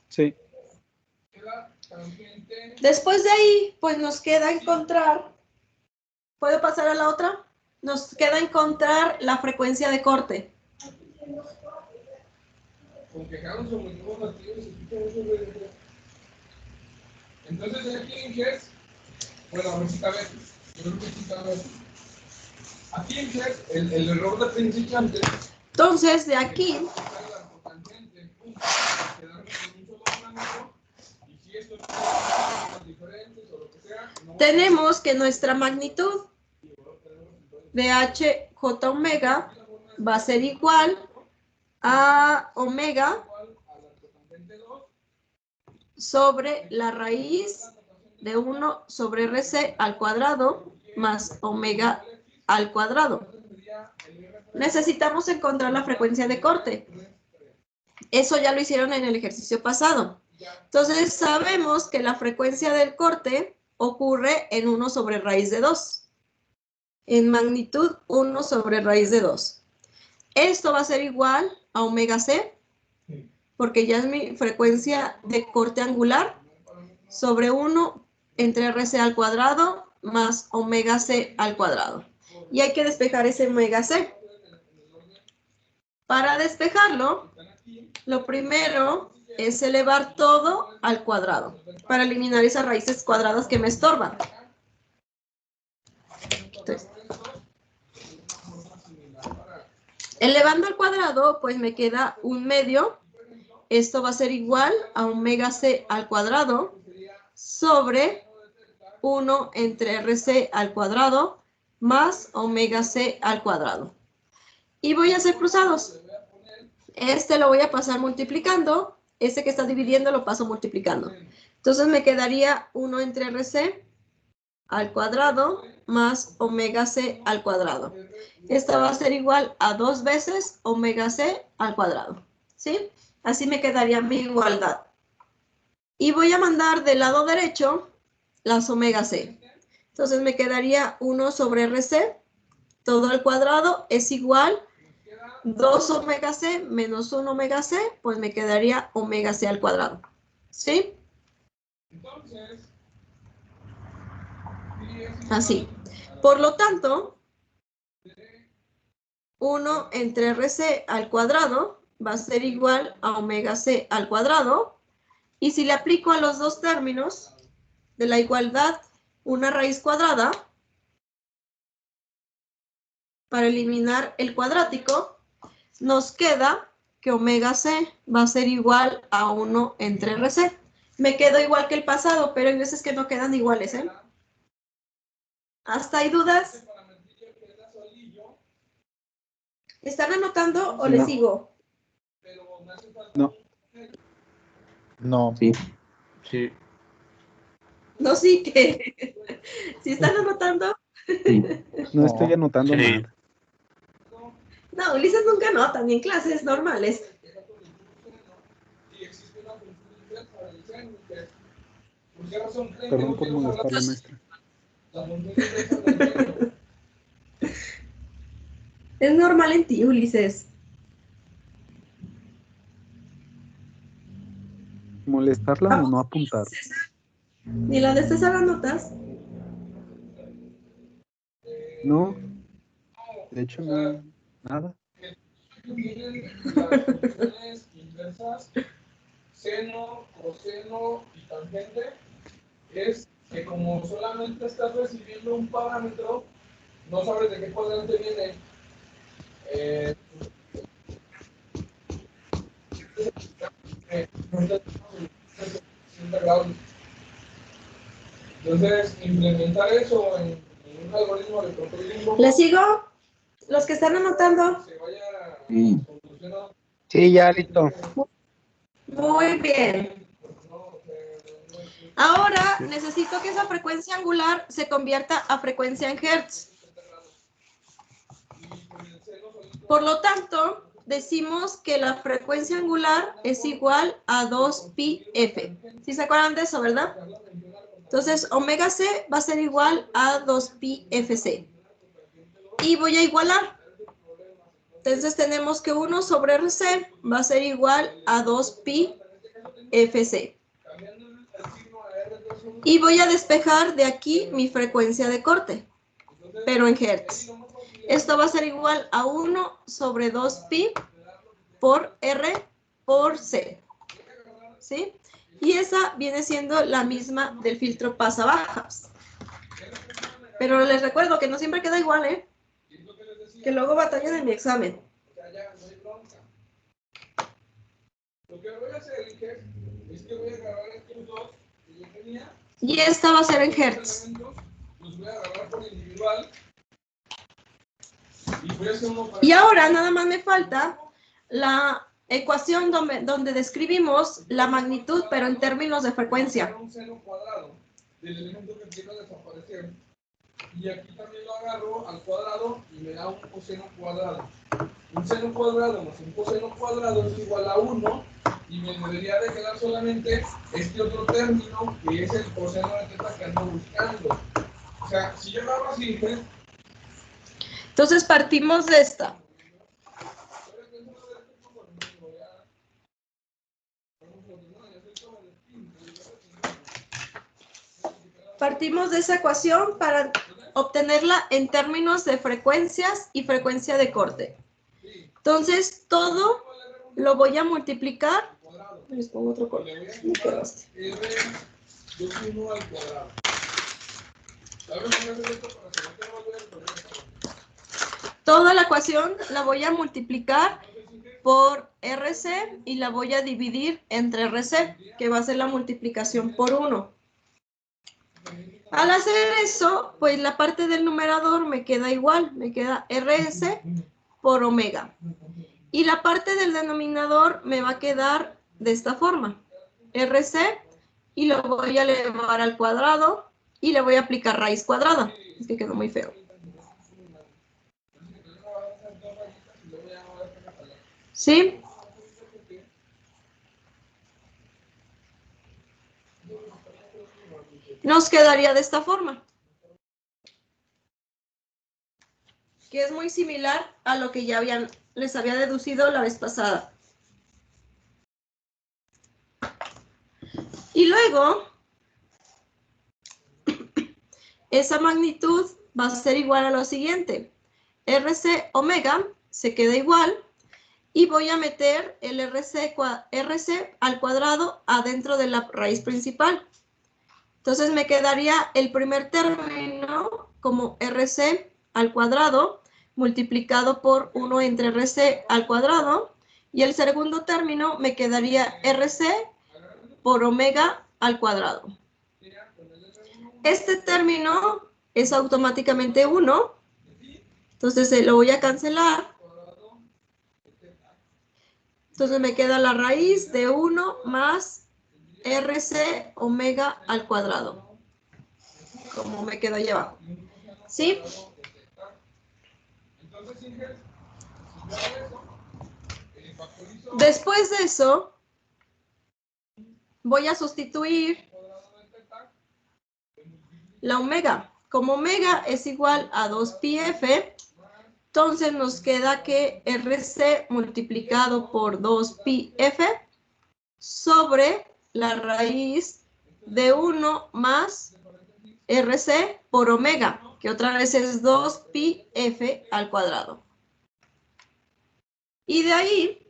Sí. Después de ahí, pues nos queda encontrar. ¿Puedo pasar a la otra? nos queda encontrar la frecuencia de corte. Con que Hagan sobre nuevos nativos se escucha mucho ruido. Entonces aquí en Hertz, bueno, a ver si cabe. Yo creo que sí cabe. Aquí en Hertz, el error de principiante. Entonces, de aquí, tenemos que nuestra magnitud de HJ omega va a ser igual a omega sobre la raíz de 1 sobre RC al cuadrado más omega al cuadrado. Necesitamos encontrar la frecuencia de corte. Eso ya lo hicieron en el ejercicio pasado. Entonces, sabemos que la frecuencia del corte ocurre en 1 sobre raíz de 2. En magnitud 1 sobre raíz de 2. Esto va a ser igual a omega C, porque ya es mi frecuencia de corte angular, sobre 1 entre RC al cuadrado más omega C al cuadrado. Y hay que despejar ese omega C. Para despejarlo, lo primero es elevar todo al cuadrado, para eliminar esas raíces cuadradas que me estorban. Entonces, elevando al cuadrado, pues me queda 1 medio. Esto va a ser igual a omega C al cuadrado sobre 1 entre RC al cuadrado más omega C al cuadrado. Y voy a hacer cruzados. Este lo voy a pasar multiplicando. Este que está dividiendo lo paso multiplicando. Entonces me quedaría 1 entre RC al cuadrado más omega C al cuadrado. Esta va a ser igual a 2 veces omega C al cuadrado. ¿Sí? Así me quedaría mi igualdad. Y voy a mandar del lado derecho las omega C. Entonces me quedaría 1 sobre RC, todo al cuadrado es igual 2 omega C menos 1 omega C, pues me quedaría omega C al cuadrado. ¿Sí? Así. Por lo tanto, 1 entre RC al cuadrado va a ser igual a omega C al cuadrado. Y si le aplico a los dos términos de la igualdad una raíz cuadrada, para eliminar el cuadrático, nos queda que omega C va a ser igual a 1 entre RC. Me quedo igual que el pasado, pero hay veces que no quedan iguales, ¿eh? ¿Hasta hay dudas? ¿Están anotando o les sigo? No. No. Sí. Sí. No, sí que. ¿Sí están anotando? Sí. No estoy anotando Sí. nada. No, Ulises nunca anota, ni en clases normales. Perdón por molestarle, maestra. Es normal en ti, Ulises. ¿Molestarla o no apuntar? Ni la de César anotas. No. De hecho, no. Nada. Tienen las funciones inversas, seno, coseno y tangente, es que como solamente estás recibiendo un parámetro, no sabes de qué cuadrante viene. Entonces, implementar eso en un algoritmo de control. ¿Les sigo? Los que están anotando. Sí. Sí, ya listo. Muy bien. Ahora necesito que esa frecuencia angular se convierta a frecuencia en hertz. Por lo tanto, decimos que la frecuencia angular es igual a 2πf. ¿Sí se acuerdan de eso, verdad? Entonces, omega C va a ser igual a 2πfc. Y voy a igualar. Entonces, tenemos que 1 sobre RC va a ser igual a 2πfc. Y voy a despejar de aquí mi frecuencia de corte, pero en hertz. Esto va a ser igual a 1 sobre 2pi por R por C. ¿Sí? Y esa viene siendo la misma del filtro pasabajas. Pero les recuerdo que no siempre queda igual, ¿eh? Que luego batallan en mi examen. Lo que voy a hacer, Inge, es que voy a grabar estos dos que yo tenía. Y esta va a ser en hertz. Los voy a grabar por individual. Y voy a hacer uno para... Y ahora nada más me falta la ecuación donde describimos la magnitud, pero en términos de frecuencia. Un seno cuadrado del elemento que quiero desaparecer. Y aquí también lo agarro al cuadrado y me da un coseno cuadrado. Un seno cuadrado más un coseno cuadrado es igual a 1 y me debería de quedar solamente este otro término que es el coseno de teta que ando buscando. O sea, si yo lo hago así, ¿ves? Entonces partimos de esta. Partimos de esa ecuación para obtenerla en términos de frecuencias y frecuencia de corte. Entonces, todo lo voy a multiplicar. Les pongo otro corte. Me quedaste. R21 al cuadrado. Toda la ecuación la voy a multiplicar por RC y la voy a dividir entre RC, que va a ser la multiplicación por 1. Al hacer eso, pues la parte del numerador me queda igual, me queda RS por omega. Y la parte del denominador me va a quedar de esta forma, RC, y lo voy a elevar al cuadrado y le voy a aplicar raíz cuadrada. Es que quedó muy feo. ¿Sí? Nos quedaría de esta forma, que es muy similar a lo que ya les había deducido la vez pasada. Y luego, esa magnitud va a ser igual a lo siguiente. RC omega se queda igual y voy a meter el RC al cuadrado adentro de la raíz principal. Entonces me quedaría el primer término como RC al cuadrado multiplicado por 1 entre RC al cuadrado y el segundo término me quedaría RC por omega al cuadrado. Este término es automáticamente 1, entonces lo voy a cancelar. Entonces me queda la raíz de 1 más RC omega al cuadrado, como me quedó ahí abajo. ¿Sí? Después de eso, voy a sustituir la omega. Como omega es igual a 2πf, entonces nos queda que RC multiplicado por 2πf sobre la raíz de 1 más RC por omega, que otra vez es 2πf al cuadrado. Y de ahí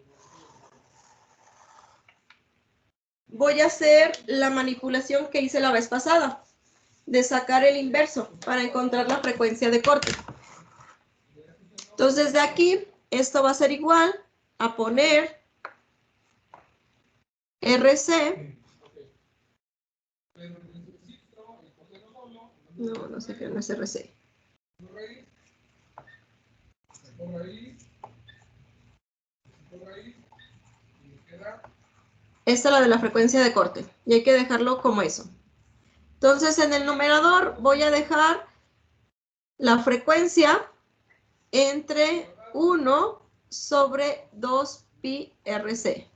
voy a hacer la manipulación que hice la vez pasada, de sacar el inverso para encontrar la frecuencia de corte. Entonces de aquí, esto va a ser igual a poner RC. No sé qué no es RC. Esta es la de la frecuencia de corte y hay que dejarlo como eso. Entonces en el numerador voy a dejar la frecuencia entre 1 sobre 2πRC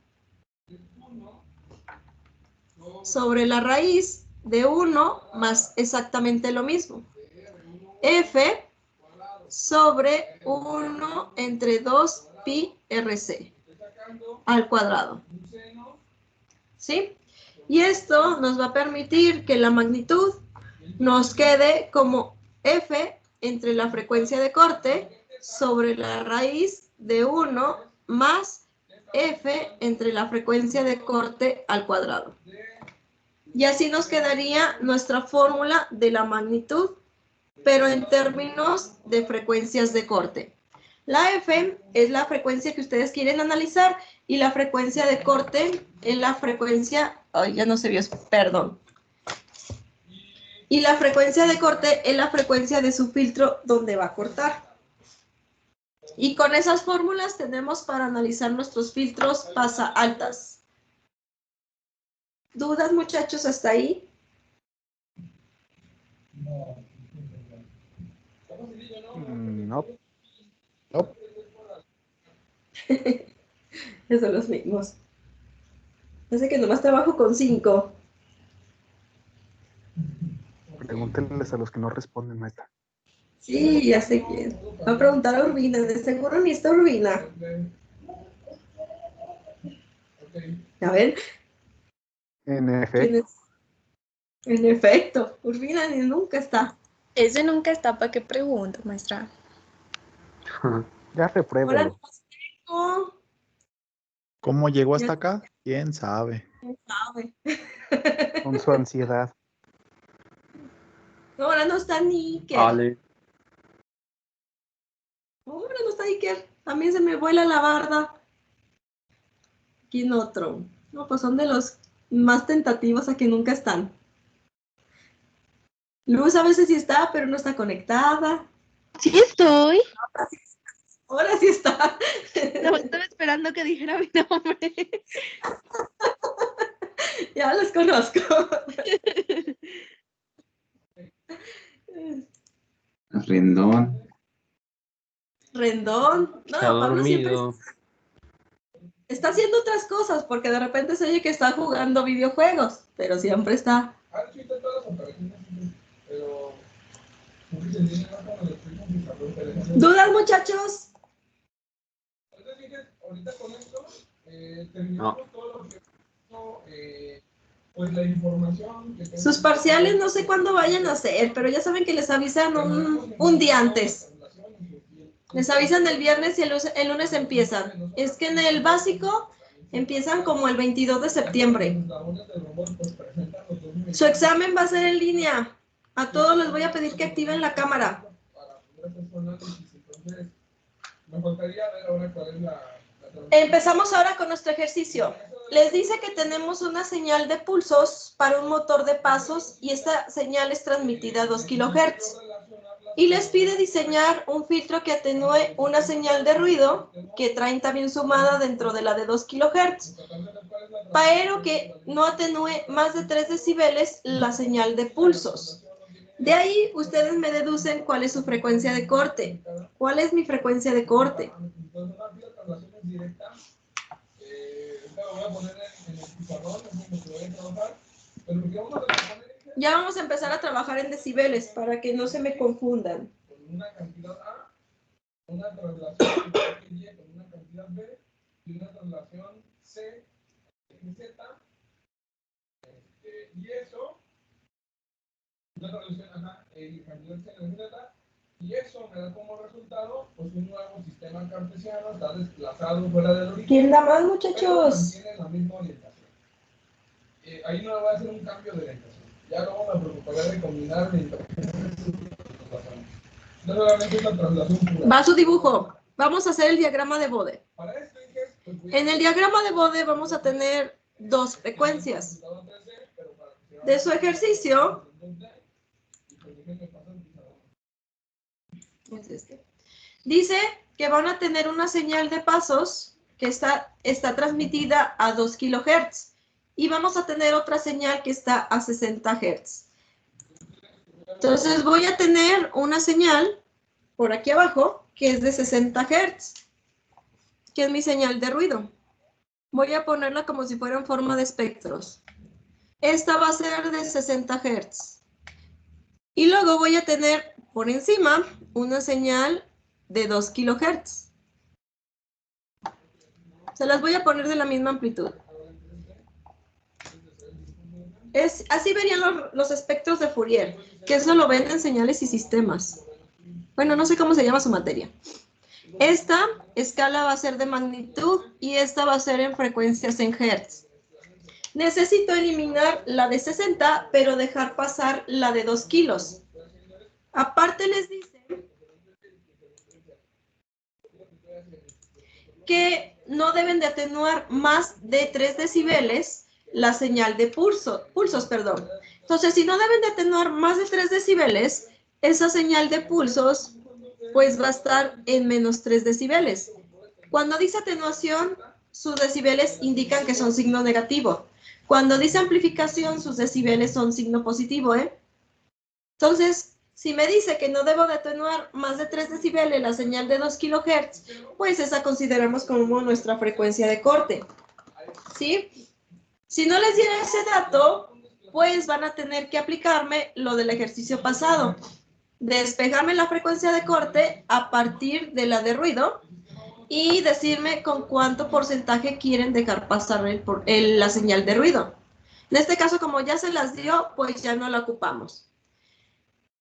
sobre la raíz de 1 más exactamente lo mismo. F sobre 1 entre 2πRC al cuadrado. ¿Sí? Y esto nos va a permitir que la magnitud nos quede como F entre la frecuencia de corte sobre la raíz de 1 más f entre la frecuencia de corte al cuadrado. Y así nos quedaría nuestra fórmula de la magnitud, pero en términos de frecuencias de corte. La f es la frecuencia que ustedes quieren analizar y la frecuencia de corte es la frecuencia, ay, ya no se vio, perdón. Y la frecuencia de corte es la frecuencia de su filtro donde va a cortar. Y con esas fórmulas tenemos para analizar nuestros filtros pasa altas. ¿Dudas, muchachos, hasta ahí? No. Esos son los mismos. Parece que nomás trabajo con 5. Pregúntenles a los que no responden, maestra. Sí, ya sé quién. Va a preguntar a Urbina, de seguro ni está Urbina. A ver, En ¿quién efecto. es? En efecto, Urbina ni nunca está. Ese nunca está, ¿para qué pregunta, maestra? Ya Ahora repruébelo. no tengo. ¿Cómo llegó hasta Ya acá? ¿Quién sabe? sabe. Con su ansiedad. No, ahora no está ni Iker. Ale. Ahora no está Iker. También se me vuela la barda. ¿Quién otro? No, pues son de los más tentativos a que nunca están. Luz a veces sí está, pero no está conectada. Sí estoy. Ahora sí está. No, estaba esperando que dijera mi nombre. Ya los conozco. Rendón. Rendón. No, Está Pablo siempre dormido. está haciendo otras cosas porque de repente se oye que está jugando videojuegos, pero siempre está. ¿Dudas, muchachos? Ahorita con esto No. terminamos todo lo que pues la información que Sus parciales no sé cuándo vayan a hacer, pero ya saben que les avisan un día antes. Les avisan el viernes y el lunes empiezan. Es que en el básico empiezan como el 22 de septiembre. Su examen va a ser en línea. A todos les voy a pedir que activen la cámara. Empezamos ahora con nuestro ejercicio. Les dice que tenemos una señal de pulsos para un motor de pasos y esta señal es transmitida a 2 kHz. Y les pide diseñar un filtro que atenúe una señal de ruido que traen también sumada dentro de la de 2 kHz, pero que no atenúe más de 3 decibeles la señal de pulsos. De ahí ustedes me deducen cuál es su frecuencia de corte. ¿Cuál es mi frecuencia de corte? Ya vamos a empezar a trabajar en decibeles para que no se me confundan. Una cantidad A, una traslación Y con una cantidad B y una traslación C en Z. Y eso, una traslación cantidad C en Z. Y eso me da como resultado pues un nuevo sistema cartesiano, está desplazado fuera del origen. ¿Quién da más, muchachos? Pero mantiene la misma orientación. Ahí no voy a hacer un cambio de orientación. Ya luego me preocuparía de combinar la interpretación. No solamente es la traslación pura. Va su dibujo. Vamos a hacer el diagrama de Bode. Para esto, pues, En el diagrama de Bode vamos a tener 2 frecuencias. De su ejercicio es este. Dice que van a tener una señal de pasos que está transmitida a 2 kHz y vamos a tener otra señal que está a 60 Hz. Entonces voy a tener una señal por aquí abajo que es de 60 Hz, que es mi señal de ruido. Voy a ponerla como si fuera en forma de espectros. Esta va a ser de 60 Hz. Y luego voy a tener por encima una señal de 2 kHz. Se las voy a poner de la misma amplitud. Así verían los espectros de Fourier, que eso lo ven en señales y sistemas. Bueno, no sé cómo se llama su materia. Esta escala va a ser de magnitud y esta va a ser en frecuencias en hertz. Necesito eliminar la de 60, pero dejar pasar la de 2 kilos. Aparte les dicen que no deben de atenuar más de 3 decibeles la señal de pulsos. Entonces, si no deben de atenuar más de 3 decibeles, esa señal de pulsos pues va a estar en menos 3 decibeles. Cuando dice atenuación, sus decibeles indican que son signo negativo. Cuando dice amplificación, sus decibeles son signo positivo, ¿eh? Entonces, si me dice que no debo de atenuar más de 3 decibeles la señal de 2 kHz, pues esa consideramos como nuestra frecuencia de corte, ¿sí? Si no les diera ese dato, pues van a tener que aplicarme lo del ejercicio pasado. Despejarme la frecuencia de corte a partir de la de ruido y decirme con cuánto porcentaje quieren dejar pasar la señal de ruido. En este caso, como ya se las dio, pues ya no la ocupamos.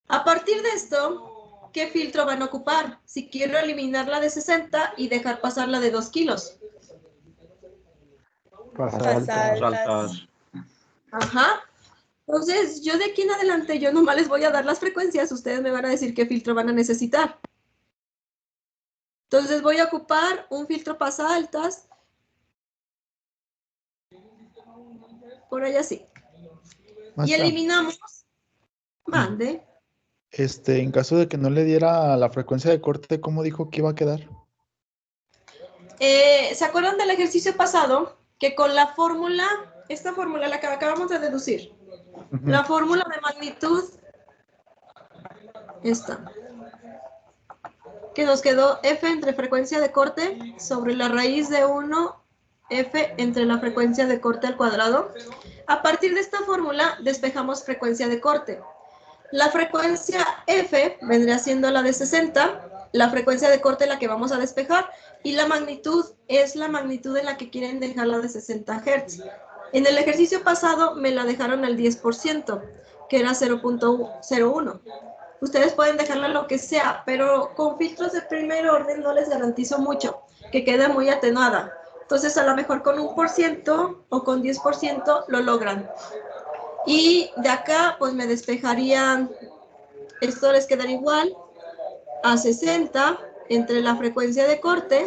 A partir de esto, ¿qué filtro van a ocupar? Si quiero eliminar la de 60 y dejar pasar la de 2 kilos. Saltas. Ajá. Entonces, yo de aquí en adelante, yo nomás les voy a dar las frecuencias, ustedes me van a decir qué filtro van a necesitar. Entonces, voy a ocupar un filtro pasa altas. Por allá sí. Y eliminamos. Mande. En caso de que no le diera la frecuencia de corte, ¿cómo dijo que iba a quedar? ¿Se acuerdan del ejercicio pasado? Que con la fórmula, esta fórmula la que acabamos de deducir, la fórmula de magnitud, esta, que nos quedó F entre frecuencia de corte sobre la raíz de 1, F entre la frecuencia de corte al cuadrado. A partir de esta fórmula, despejamos frecuencia de corte. La frecuencia F vendría siendo la de 60, la frecuencia de corte la que vamos a despejar, y la magnitud es la magnitud en la que quieren dejar la de 60 Hz. En el ejercicio pasado me la dejaron al 10%, que era 0.01. Ustedes pueden dejarla lo que sea, pero con filtros de primer orden no les garantizo mucho, que quede muy atenuada. Entonces, a lo mejor con 1% o con 10% lo logran. Y de acá, pues me despejarían, esto les quedaría igual a 60 entre la frecuencia de corte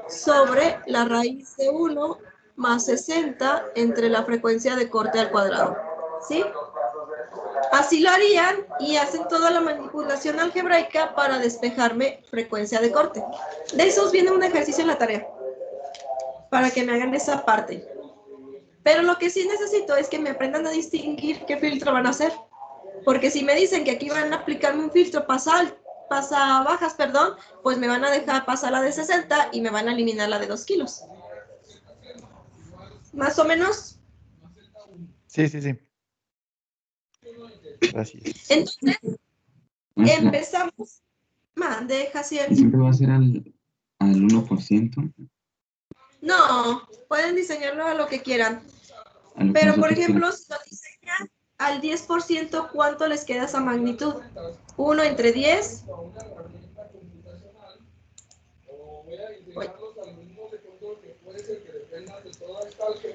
sobre la raíz de 1 más 60 entre la frecuencia de corte al cuadrado. ¿Sí? Así lo harían y hacen toda la manipulación algebraica para despejarme frecuencia de corte. De esos viene un ejercicio en la tarea, para que me hagan esa parte. Pero lo que sí necesito es que me aprendan a distinguir qué filtro van a hacer. Porque si me dicen que aquí van a aplicarme un filtro pasa bajas, pues me van a dejar pasar la de 60 y me van a eliminar la de 2 kilos. ¿Más o menos? Sí. Gracias. Entonces, empezamos. Mande, Jaciel. ¿Siempre va a ser al 1%? No, pueden diseñarlo a lo que quieran. Pero, por ejemplo, si lo diseñan al 10%, ¿cuánto les queda esa magnitud? 1 entre 10.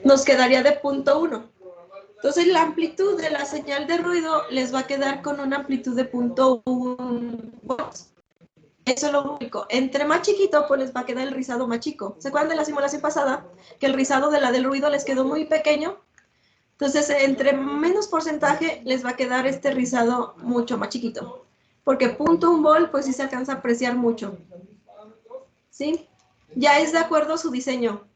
Nos quedaría de 0.1. Entonces, la amplitud de la señal de ruido les va a quedar con una amplitud de 0.1 volts. Eso es lo único. Entre más chiquito, pues les va a quedar el rizado más chico. ¿Se acuerdan de la simulación pasada? Que el rizado de la del ruido les quedó muy pequeño. Entonces, entre menos porcentaje, les va a quedar este rizado mucho más chiquito. Porque 0.1 volt, pues sí se alcanza a apreciar mucho. ¿Sí? Ya es de acuerdo a su diseño.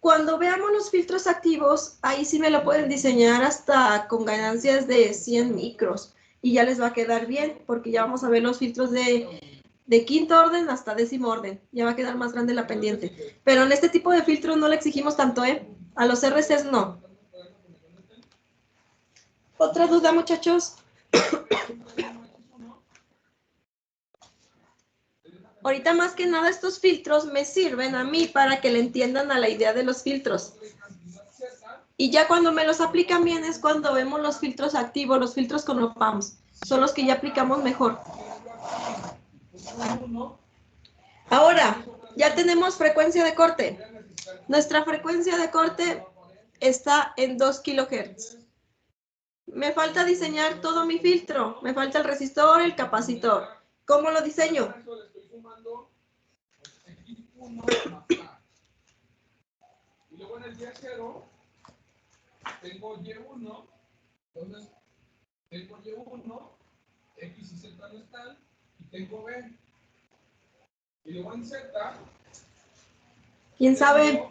Cuando veamos los filtros activos, ahí sí me lo pueden diseñar hasta con ganancias de 100 micros. Y ya les va a quedar bien, porque ya vamos a ver los filtros de quinto orden hasta décimo orden. Ya va a quedar más grande la pendiente. Pero en este tipo de filtros no le exigimos tanto, ¿eh? A los RCs no. ¿Otra duda, muchachos? Ahorita más que nada estos filtros me sirven a mí para que le entiendan a la idea de los filtros. Y ya cuando me los aplican bien es cuando vemos los filtros activos, los filtros con op-amps. Son los que ya aplicamos mejor. Ahora, ya tenemos frecuencia de corte. Nuestra frecuencia de corte está en 2 kHz. Me falta diseñar todo mi filtro. Me falta el resistor, el capacitor. ¿Cómo lo diseño? Y luego en el día 0 tengo Y1, entonces tengo Y1, X y Z no están, y tengo B. Y luego en Z, ¿Quién sabe?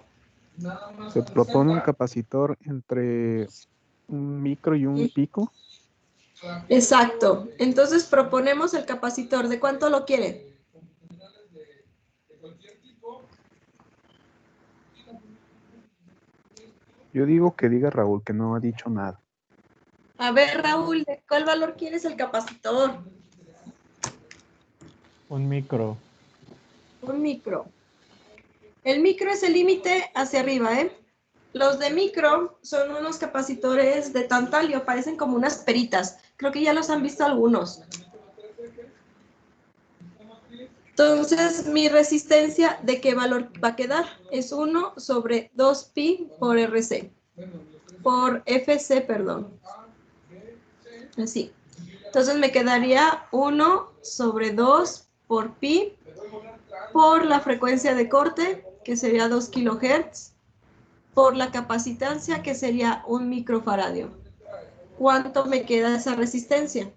nada más Se en propone un Z, capacitor entre un micro y un pico. Exacto. Entonces proponemos el capacitor. ¿De cuánto lo quiere? de cualquier tipo. Yo digo que diga Raúl, que no ha dicho nada. A ver, Raúl, ¿de cuál valor quieres el capacitor? Un micro. Un micro. El micro es el límite hacia arriba, ¿eh? Los de micro son unos capacitores de tantalio, parecen como unas peritas. Creo que ya los han visto algunos. Entonces, mi resistencia, ¿de qué valor va a quedar? Es 1 sobre 2pi por RC. Por FC, perdón. Así. Entonces, me quedaría 1 sobre 2 por pi por la frecuencia de corte, que sería 2 kHz, por la capacitancia, que sería 1 microfaradio. ¿Cuánto me queda esa resistencia?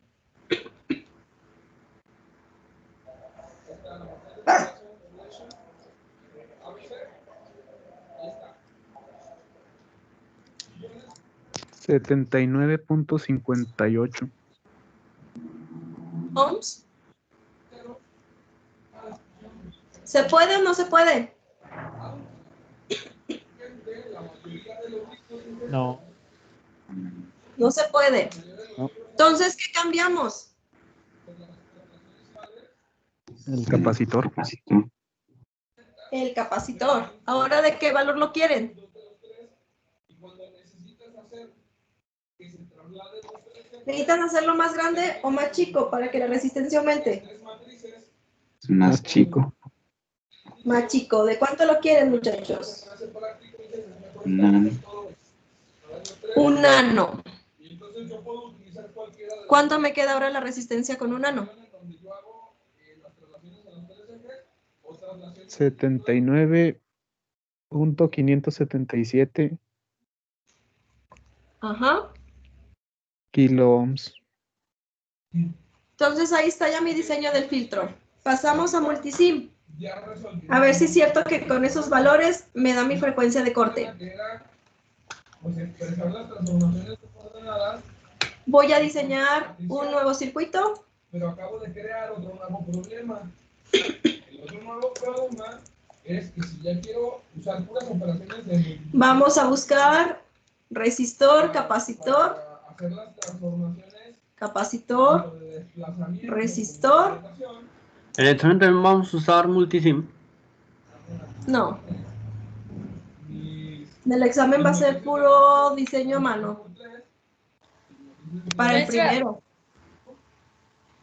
$79.58. ¿Ohms? ¿Se puede o no se puede? No. No se puede. No. Entonces, ¿qué cambiamos? El capacitor. Capacitor. El capacitor. ¿Ahora de qué valor lo quieren? ¿Necesitan hacerlo más grande o más chico para que la resistencia aumente? Es más chico. Más chico. ¿De cuánto lo quieren, muchachos? Nano. 1 nano. ¿Cuánto me queda ahora la resistencia con 1 nano? 79.577 Ajá. kilo ohms. Entonces ahí está ya mi diseño del filtro. Pasamos a multisim. A ver si es cierto que con esos valores me da mi frecuencia de corte. Voy a diseñar un nuevo circuito. Pero acabo de crear otro nuevo problema. El otro nuevo problema es que si ya quiero usar puras operaciones de... Vamos a buscar resistor, capacitor, para hacer las transformaciones capacitor, de desplazamiento, resistor. En el examen también vamos a usar multisim. No. En el examen va a ser puro diseño a mano. Para el Maestra. primero.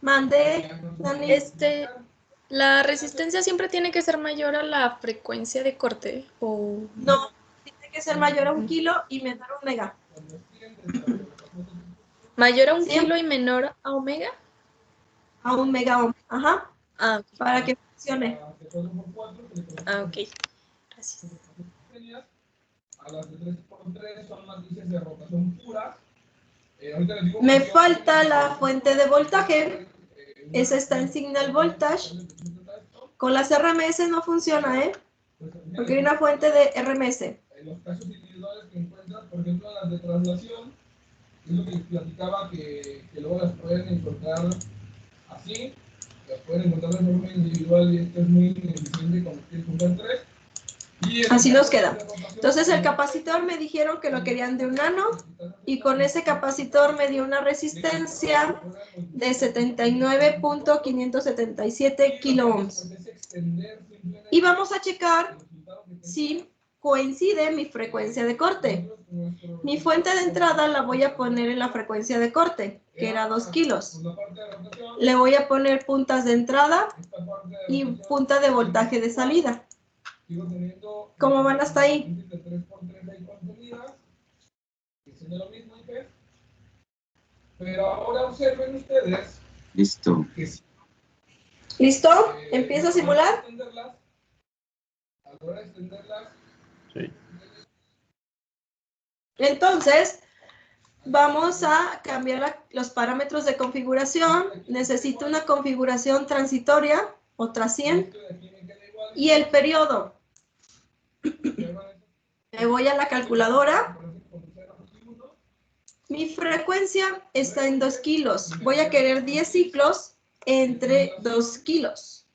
Mande, Dani. ¿La resistencia siempre tiene que ser mayor a la frecuencia de corte? ¿O No, tiene que ser mayor a 1 kilo y menor a 1 mega. mayor a 1 Sí. kilo y menor a omega? A 1 mega ohm. Ajá. Ah, ok. Para que funcione. Ah, ok. Gracias. A las de 3x3 son matrices de rotación puras. Ahorita les digo Me falta la fuente de voltaje. Esa está en signal voltage. Con las RMS no funciona, ¿eh? Porque hay una fuente de RMS. En los casos individuales que encuentras, por ejemplo, las de traslación, es lo que les platicaba que luego las pueden encontrar así, las pueden encontrar de forma individual y esto es muy ineficiente cuando quieres juntar 3. Así nos queda. Entonces el capacitor me dijeron que lo querían de 1 nano y con ese capacitor me dio una resistencia de 79.577 kilo ohms. Y vamos a checar si coincide mi frecuencia de corte. Mi fuente de entrada la voy a poner en la frecuencia de corte. que era 2 kilos. Le voy a poner puntas de entrada y punta de voltaje de salida. ¿Cómo van hasta ahí? Pero ahora observen ustedes. Listo. ¿Listo? ¿Empieza a simular? Sí. Entonces, vamos a cambiar los parámetros de configuración. Necesito una configuración transitoria, otra 100, y el periodo. Me voy a la calculadora. Mi frecuencia está en 2 kilos. Voy a querer 10 ciclos entre 2 kilos.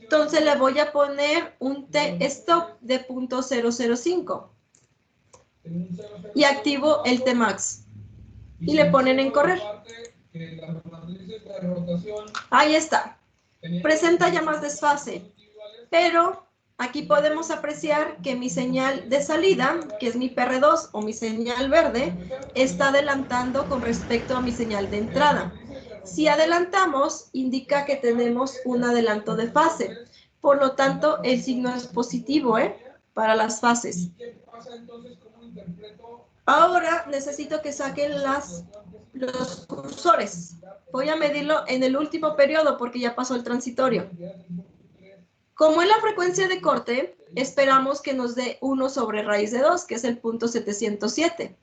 Entonces le voy a poner un T-stop de 0.005. Y activo el Tmax. Y le ponen en correr. Ahí está. Presenta ya más desfase. Pero aquí podemos apreciar que mi señal de salida, que es mi PR2 o mi señal verde, está adelantando con respecto a mi señal de entrada. Si adelantamos, indica que tenemos un adelanto de fase. Por lo tanto, el signo es positivo, para las fases. Ahora necesito que saquen los cursores. Voy a medirlo en el último periodo porque ya pasó el transitorio. Como es la frecuencia de corte, esperamos que nos dé 1 sobre raíz de 2, que es el punto 707.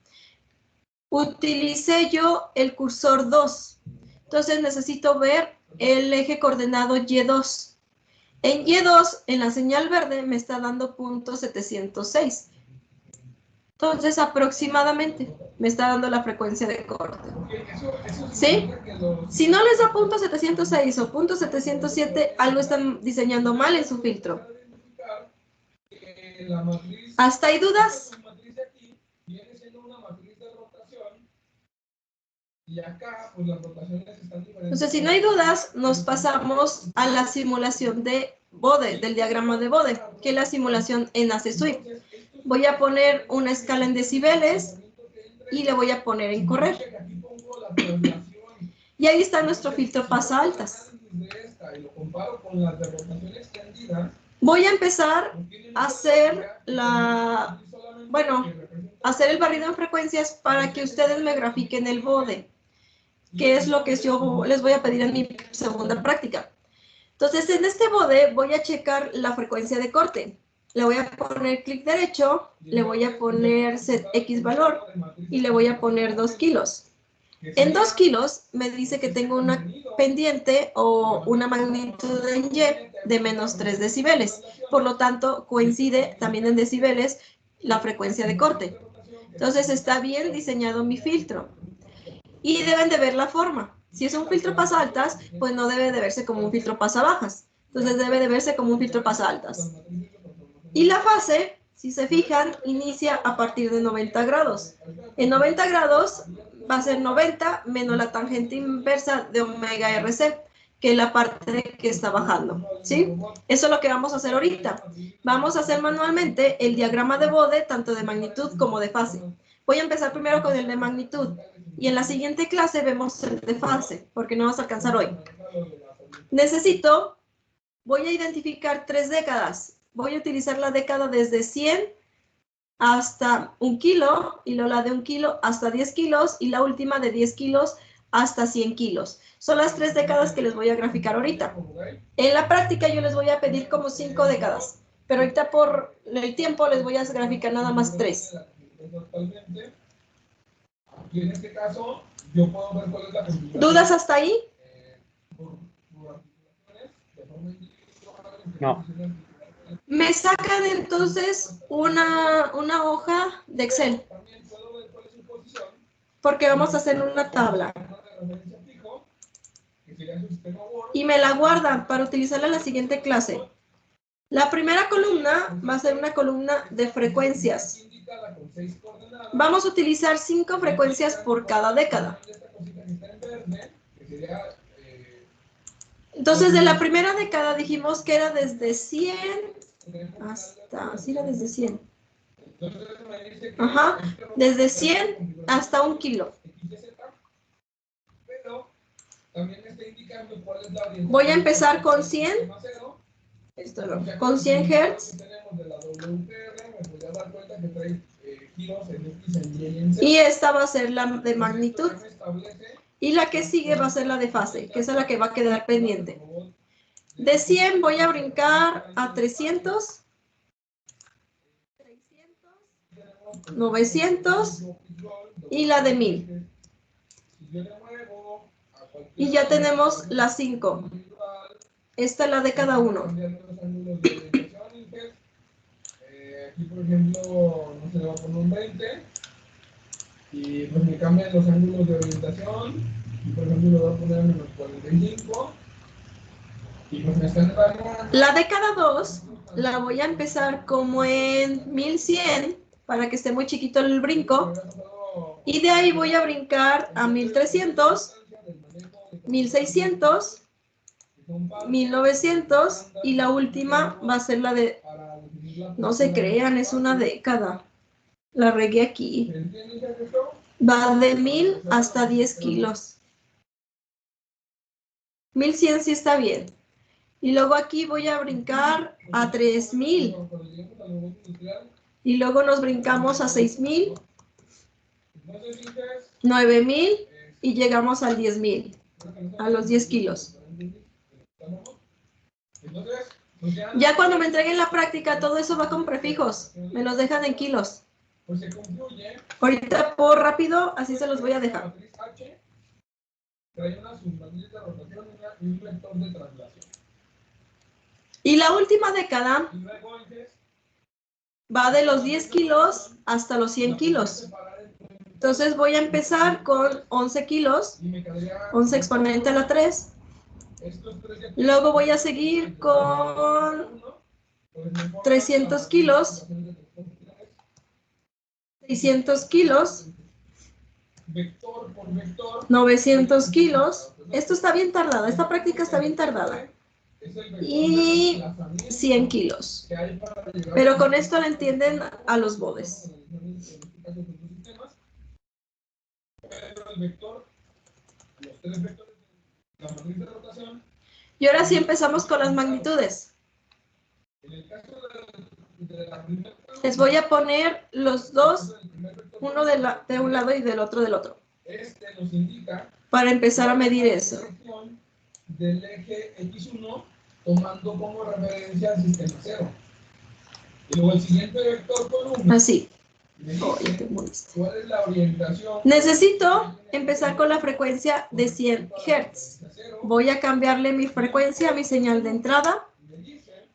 Utilicé yo el cursor 2. Entonces necesito ver el eje coordenado Y2. En Y2, en la señal verde, me está dando punto 706. Entonces, aproximadamente, me está dando la frecuencia de corte. ¿Sí? Si no les da punto 706 o punto 707, algo están diseñando mal en su filtro. ¿Hasta hay dudas? Entonces, si no hay dudas, nos pasamos a la simulación de Bode, del diagrama de Bode, que es la simulación en ACSWIFT. Voy a poner una escala en decibeles y le voy a poner en correr. Y ahí está nuestro filtro pasa altas. Voy a empezar a hacer hacer el barrido en frecuencias para que ustedes me grafiquen el Bode, que es lo que yo les voy a pedir en mi segunda práctica. Entonces, en este Bode voy a checar la frecuencia de corte. Le voy a poner clic derecho, le voy a poner set X valor y le voy a poner 2 kilos. En 2 kilos me dice que tengo una pendiente o una magnitud en Y de menos 3 decibeles. Por lo tanto, coincide también en decibeles la frecuencia de corte. Entonces, está bien diseñado mi filtro. Y deben de ver la forma. Si es un filtro pasa altas, pues no debe de verse como un filtro pasa bajas. Entonces, debe de verse como un filtro pasa altas. Y la fase, si se fijan, inicia a partir de 90 grados. En 90 grados va a ser 90 menos la tangente inversa de omega RC, que es la parte que está bajando, ¿sí? Eso es lo que vamos a hacer ahorita. Vamos a hacer manualmente el diagrama de Bode, tanto de magnitud como de fase. Voy a empezar primero con el de magnitud. Y en la siguiente clase vemos el de fase, porque no vamos a alcanzar hoy. Voy a identificar 3 décadas. Voy a utilizar la década desde 100 hasta 1 kilo, y luego la de 1 kilo hasta 10 kilos, y la última de 10 kilos hasta 100 kilos. Son las 3 décadas que les voy a graficar ahorita. En la práctica yo les voy a pedir como 5 décadas, pero ahorita por el tiempo les voy a graficar nada más 3. ¿Dudas hasta ahí? No. Me sacan entonces una hoja de Excel, porque vamos a hacer una tabla. Y me la guardan para utilizarla en la siguiente clase. La primera columna va a ser una columna de frecuencias. Vamos a utilizar 5 frecuencias por cada década. Entonces, de la primera década dijimos que era desde 100 hasta... Sí, era desde 100. Ajá, desde 100 hasta 1 kilo. también está indicando cuál es la orientación. Voy a empezar con 100. Sistema cero. Esto no, con 100 Hz. Tenemos de la WPR, me voy a dar cuenta que trae giros en X, en Y y en Z. Y esta va a ser la de magnitud. Esto ya me establece Y la que sigue va a ser la de fase, que esa es la que va a quedar pendiente. De 100 voy a brincar a 300, 900 y la de 1000. Y ya tenemos las 5. Esta es la de cada uno. Aquí, por ejemplo, no se le va a poner un 20. Y pues me cambian los ángulos de orientación. Y por ejemplo, le voy a poner menos 45. Y pues me están dando. La de cada dos la voy a empezar como en 1100 para que esté muy chiquito el brinco. Y de ahí voy a brincar a 1300, 1600, 1900 y la última va a ser la de, no se crean, es una década. La regué aquí. Va de 1000 hasta 10 kilos. 1100 sí está bien. Y luego aquí voy a brincar a 3000. Y luego nos brincamos a 6000, 9000 y llegamos al 10000, a los 10 kilos. Ya cuando me entreguen la práctica, todo eso va con prefijos. Me los dejan en kilos. Ahorita por rápido, así se los voy a dejar. Y la última década va de los 10 kilos hasta los 100 kilos. Entonces voy a empezar con 11 kilos, 11 exponente a la 3. Luego voy a seguir con 300 kilos, 600 kilos, 900 kilos. Esto está bien tardada, esta práctica está bien tardada. Y 100 kilos. Pero con esto le entienden a los bodes. Y ahora sí empezamos con las magnitudes. Les voy a poner los dos, uno de un lado y del otro del otro, para empezar a medir eso. Del eje X1 tomando como referencia el sistema cero. Y luego el siguiente vector columna. Así. Oye, qué molesta. ¿Cuál es la orientación? Necesito empezar con la frecuencia de 100 Hz. Voy a cambiarle mi frecuencia a mi señal de entrada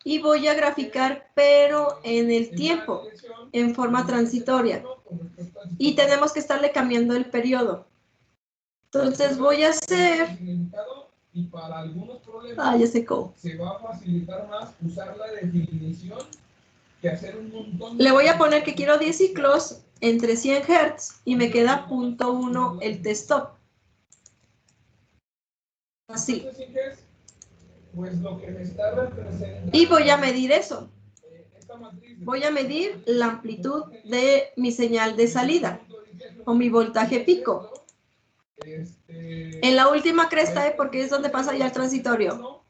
y voy a graficar, pero en el tiempo, en forma transitoria. Y tenemos que estarle cambiando el periodo. Entonces voy a hacer... Y para algunos problemas ya secó. Se va a facilitar más usar la definición que hacer un montón de... Le voy a poner que quiero 10 ciclos entre 100 Hz y me queda 0.1 el t-stop. Así. Pues lo que me está representando... Y voy a medir eso. Voy a medir la amplitud de mi señal de salida o mi voltaje pico. En la última cresta, porque es donde pasa ya el transitorio.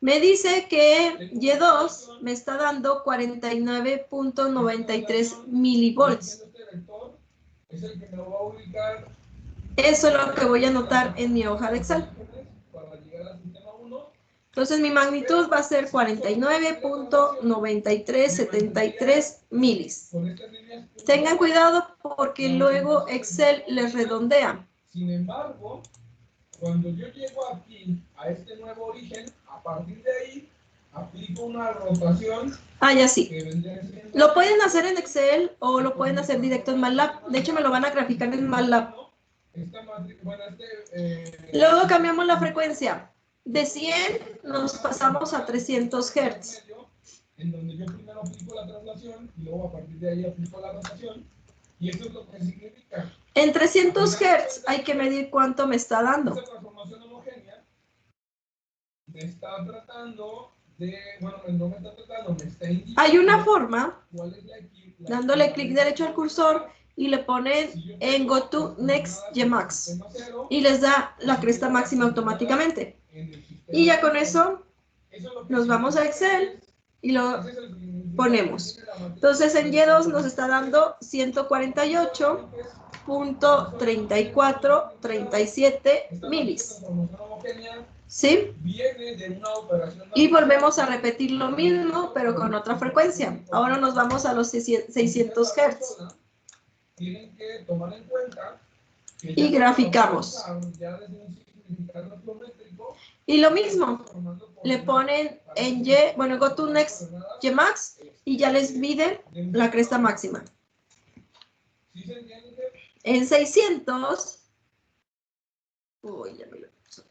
Me dice que Y2 me está dando 49.93 milivolts. Eso es lo que voy a anotar en mi hoja de Excel. Entonces mi magnitud va a ser 49.9373 milis. Tengan cuidado porque luego Excel les redondea. Sin embargo, cuando yo llego aquí a este nuevo origen, a partir de ahí, aplico una rotación. Ya sí. Lo pueden hacer en Excel o lo pueden hacer directo en MATLAB. De hecho, me lo van a graficar en MATLAB. Luego cambiamos la frecuencia. De 100 nos pasamos a 300 Hz. En donde yo primero aplico la traslación y luego a partir de ahí aplico la rotación. Y eso es lo que significa. En 300 Hz hay que medir cuánto me está dando. Esta transformación homogénea me está tratando de, bueno, no me está tratando, me está indicando. Hay una forma, dándole clic derecho al cursor y le ponen en GoToNext Gmax y les da la cresta máxima automáticamente. Y ya con eso nos vamos a Excel y lo ponemos. Entonces en Y2 nos está dando 148.3437 milis. ¿Sí? Y volvemos a repetir lo mismo, pero con otra frecuencia. Ahora nos vamos a los 600 Hz. Tienen que tomar en cuenta y graficamos. Y lo mismo, le ponen en Y, bueno, GoToNext Gmax y ya les mide la cresta máxima. En 600, uy, ya me lo puse.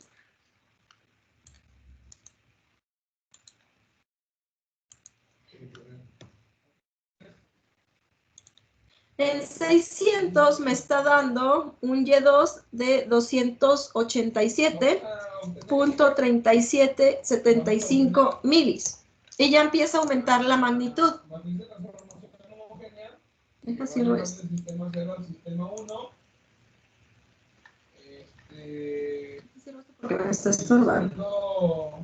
En 600 me está dando un Y2 de 287.3775 milis. Y ya empieza a aumentar la magnitud. Deja cierro esto. Porque me está estorbando.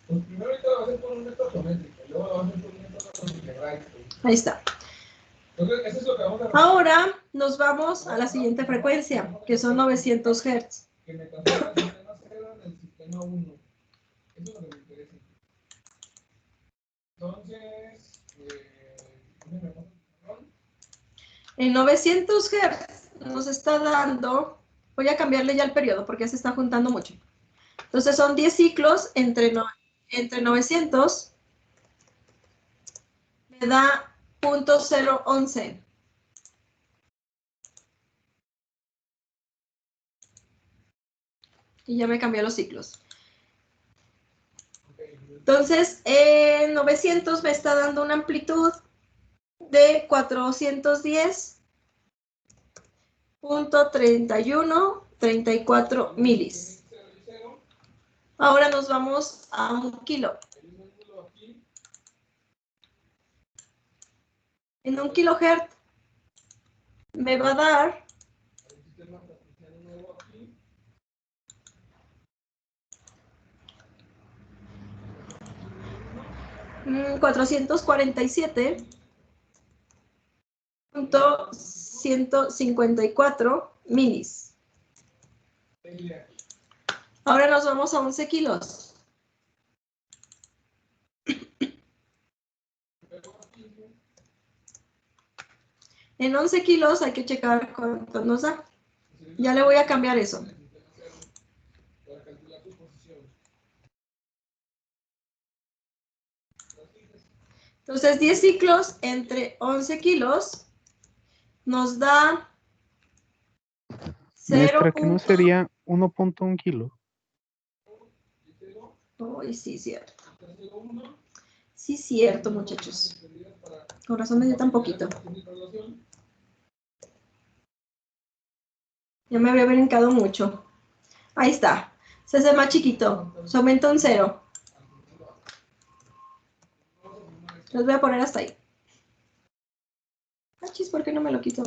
Pues primero ahorita lo vas a hacer con un método geométrico, luego lo vas a hacer con un método algebraico. Ahí está. Entonces, eso es lo que vamos a hacer. Ahora nos vamos a la siguiente frecuencia, que son 900 Hz. Que me transfiera del sistema 0 en el sistema 1. Eso es lo que me interesa. Entonces, en 900 Hz nos está dando, voy a cambiarle ya el periodo porque ya se está juntando mucho. Entonces son 10 ciclos entre 900, me da 0.011. Y ya me cambié los ciclos. Entonces, en 900 me está dando una amplitud de 410.3134 milis. Ahora nos vamos a 1 kilo. En 1 kilohertz me va a dar 447.154 milis. Ahora nos vamos a 11 kilos. En 11 kilos hay que checar cuánto nos da. Ya le voy a cambiar eso. Entonces, 10 ciclos entre 11 kilos nos da 0. Maestra, ¿que no sería 1.1 kilo? Uy, sí, cierto. Sí, cierto, muchachos. Con razón me dio tan poquito. Ya me había brincado mucho. Ahí está. Se hace más chiquito. Se aumenta un 0. Los voy a poner hasta ahí. Chis, ¿por qué no me lo quito?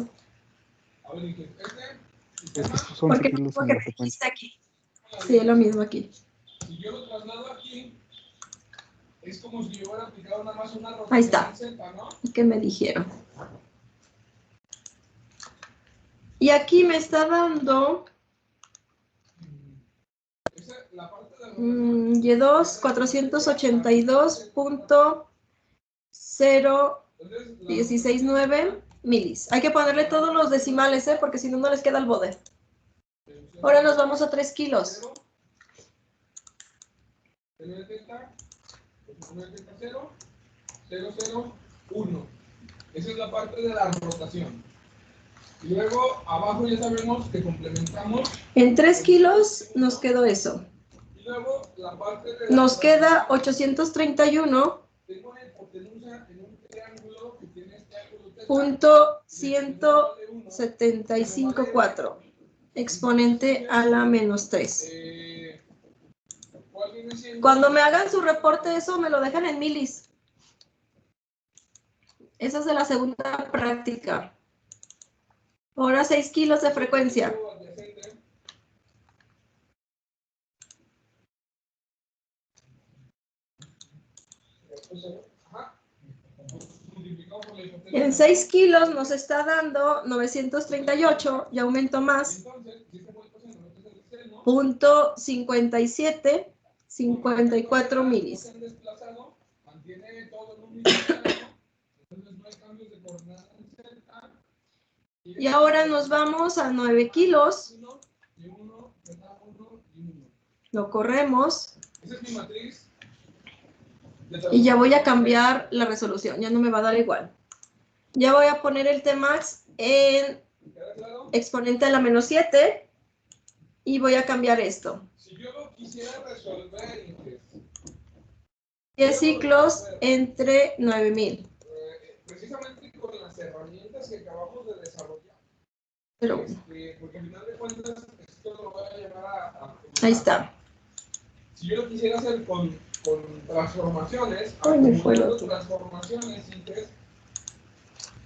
Estos son Porque kilos tengo en que la frecuencia. aquí. Sí, es lo mismo aquí. Si yo lo traslado aquí, es como si yo hubiera aplicado nada más una rotación. Ahí está. en Z, ¿no? ¿Qué me dijeron? Y aquí me está dando La parte de Y2 482.0169 milis. Hay que ponerle todos los decimales, porque si no, no les queda el bode. Ahora nos vamos a 3 kilos. 0, 0, 0, 1. Esa es la parte de la rotación. Y luego abajo ya sabemos que complementamos. En 3 kilos nos quedó eso. Y luego la parte de nos queda 831. Tengo una hipotenusa en un triángulo que tiene este ángulo θ. Punto 175.4. Exponente a la menos 3. Cuando me hagan su reporte, eso me lo dejan en milis. Esa es de la segunda práctica. Ahora 6 kilos de frecuencia. En 6 kilos nos está dando 938 y aumento más. Punto 57, 54 milis. Y ahora nos vamos a 9 kilos. Lo corremos. Y ya voy a cambiar la resolución. Ya no me va a dar igual. Ya voy a poner el Tmax en exponente a la menos 7. Y voy a cambiar esto. Si yo lo quisiera resolver, 10 ciclos entre 9000. precisamente con las herramientas que acabamos de desarrollar. Pero, porque al final de cuentas, esto lo voy a llevar a ahí está. Si yo lo quisiera hacer con transformaciones, Ay, me fue el acumulando otro. transformaciones,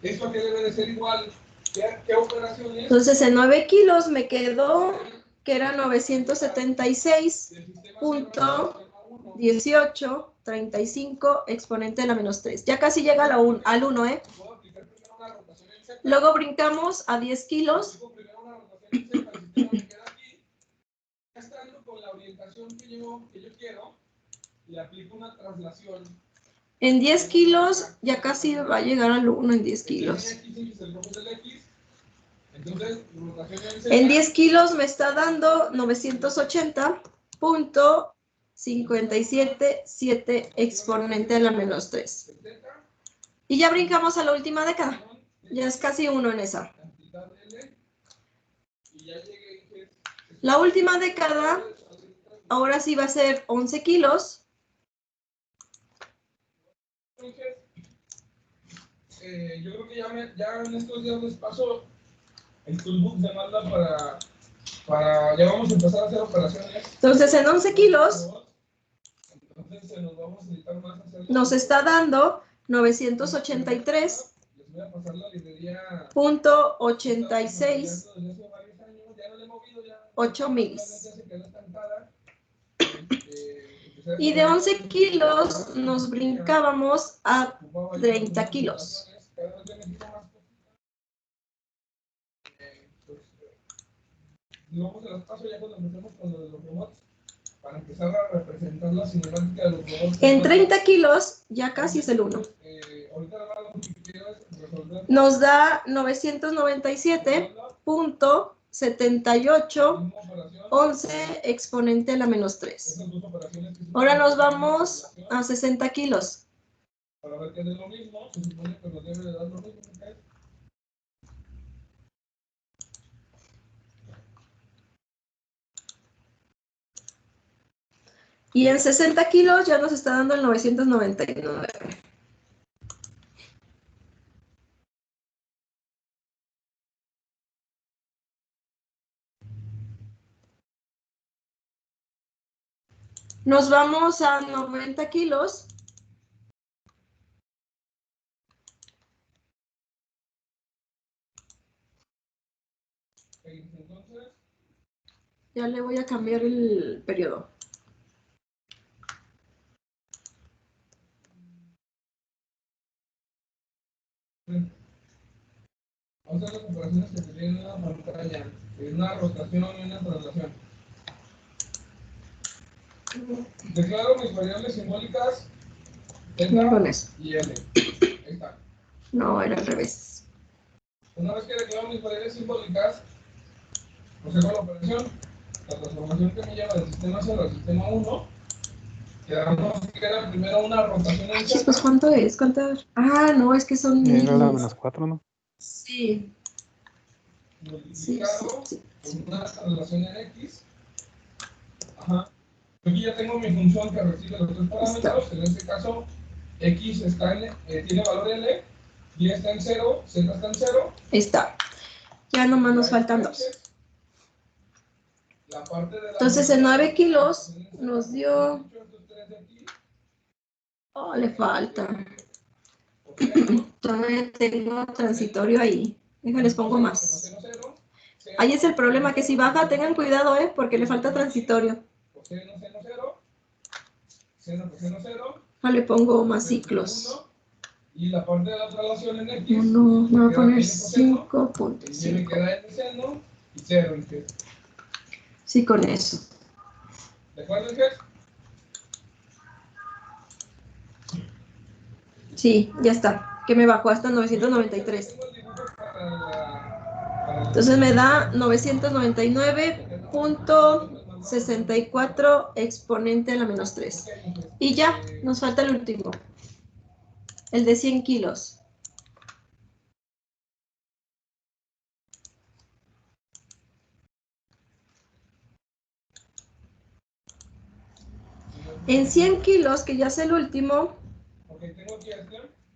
¿esto qué debe de ser igual? ¿Qué operaciones? Entonces, en 9 kilos me quedó que era 976.1835 exponente de la menos 3. Ya casi llega a al 1, ¿eh? Luego brincamos a 10 kilos. Estando con la orientación que yo quiero, le aplico una traslación. En 10 kilos ya casi va a llegar al 1 en 10 kilos. En 10 kilos me está dando 980.577 exponente de la menos 3. Y ya brincamos a la última década. Ya es casi 1 en esa. La última década, ahora sí va a ser 11 kilos. Yo creo que ya en estos días les paso el toolbook de Manda para ya vamos a empezar a hacer operaciones. Entonces, en 11 kilos Entonces, nos vamos a necesitar más hacer. nos está dando 983.86 8 milis. Y de 11 kilos nos brincábamos a 30 kilos. Luego se las paso ya cuando empecemos con lo de los robots para empezar a representar la cinemática de los robots. En 30 kilos ya casi es el 1. Nos da 997.7811 exponente a la menos 3. Ahora nos vamos a 60 kilos. Para ver que es lo mismo, se supone que nos debe de dar lo mismo. Y en 60 kilos ya nos está dando el 999. Nos vamos a 90 kilos. Ya le voy a cambiar el periodo. Vamos a hacer las operaciones que se tienen en la pantalla. Es una rotación y una traslación. Declaro mis variables simbólicas Con eso. y L. Ahí está. No, era al revés. Una vez que declaro mis variables simbólicas, procedo a la operación. La transformación que me lleva del sistema 0 al sistema 1. Quedamos que era primero una rotación en Z. Pues, ¿cuánto es? ¿Cuánto es? Ah, no, es que son Era la milis. menos 4, ¿no? Sí. Sí, sí. Con una traslación en X. Ajá. Aquí ya tengo mi función que recibe los tres parámetros. En este caso, X tiene valor L, Y está en 0, Z está en 0. Ahí está. Ya nomás nos faltan 2. Entonces, en 9 kilos nos dio... Oh, le falta. Todavía tengo transitorio ahí. Déjenles pongo más. Ahí es el problema, que si baja, tengan cuidado, porque le falta transitorio. Le pongo más ciclos. Y la parte de la traslación en X. No, me voy a poner Y me 5.5. queda en seno y 0 en G. Sí, con eso. ¿De acuerdo en G? Sí, ya está. Que me bajó hasta 993. Entonces me da 999.64 exponente a la menos 3. Y ya, nos falta el último. El de 100 kilos. En 100 kilos, que ya es el último,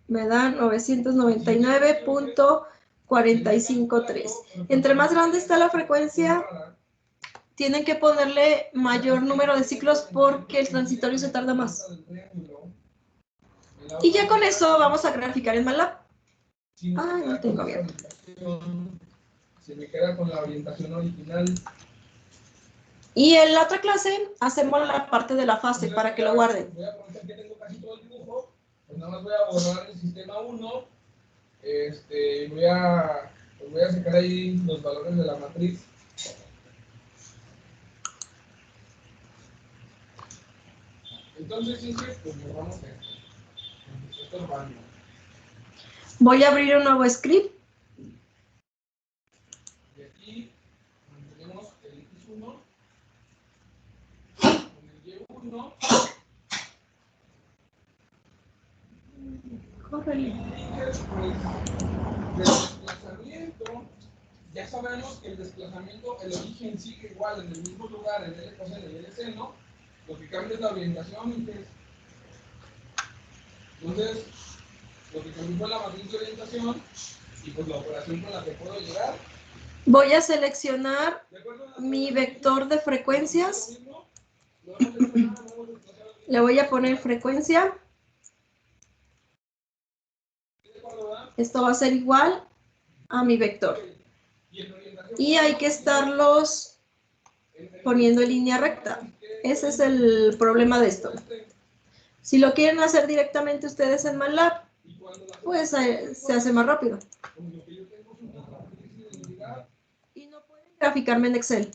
me da 999.453. Entre más grande está la frecuencia, tienen que ponerle mayor número de ciclos porque el transitorio se tarda más. Y ya con eso vamos a graficar en MATLAB. Ay, no tengo abierto. Se me queda con la orientación original. Y en la otra clase hacemos la parte de la fase para que lo guarden. Voy a aprovechar que tengo casi todo el dibujo, pues nada más voy a borrar el sistema 1. Voy a sacar ahí los valores de la matriz. Entonces, sí, pues nos vamos a esto es random. Voy a abrir un nuevo script. Y aquí tenemos el X1 con el Y1. Córrele. Del desplazamiento, ya sabemos que el desplazamiento, el origen sigue igual en el mismo lugar, en L coseno y L seno, lo que cambia es la orientación. Entonces, lo que cambió fue la matriz de orientación y pues la operación con la que puedo llegar. Voy a seleccionar mi vector de frecuencias. Le voy a poner frecuencia. Esto va a ser igual a mi vector. Y hay que estarlos poniendo en línea recta. Ese es el problema de esto. Si lo quieren hacer directamente ustedes en MATLAB, pues se hace más rápido. Y no pueden graficarme en Excel.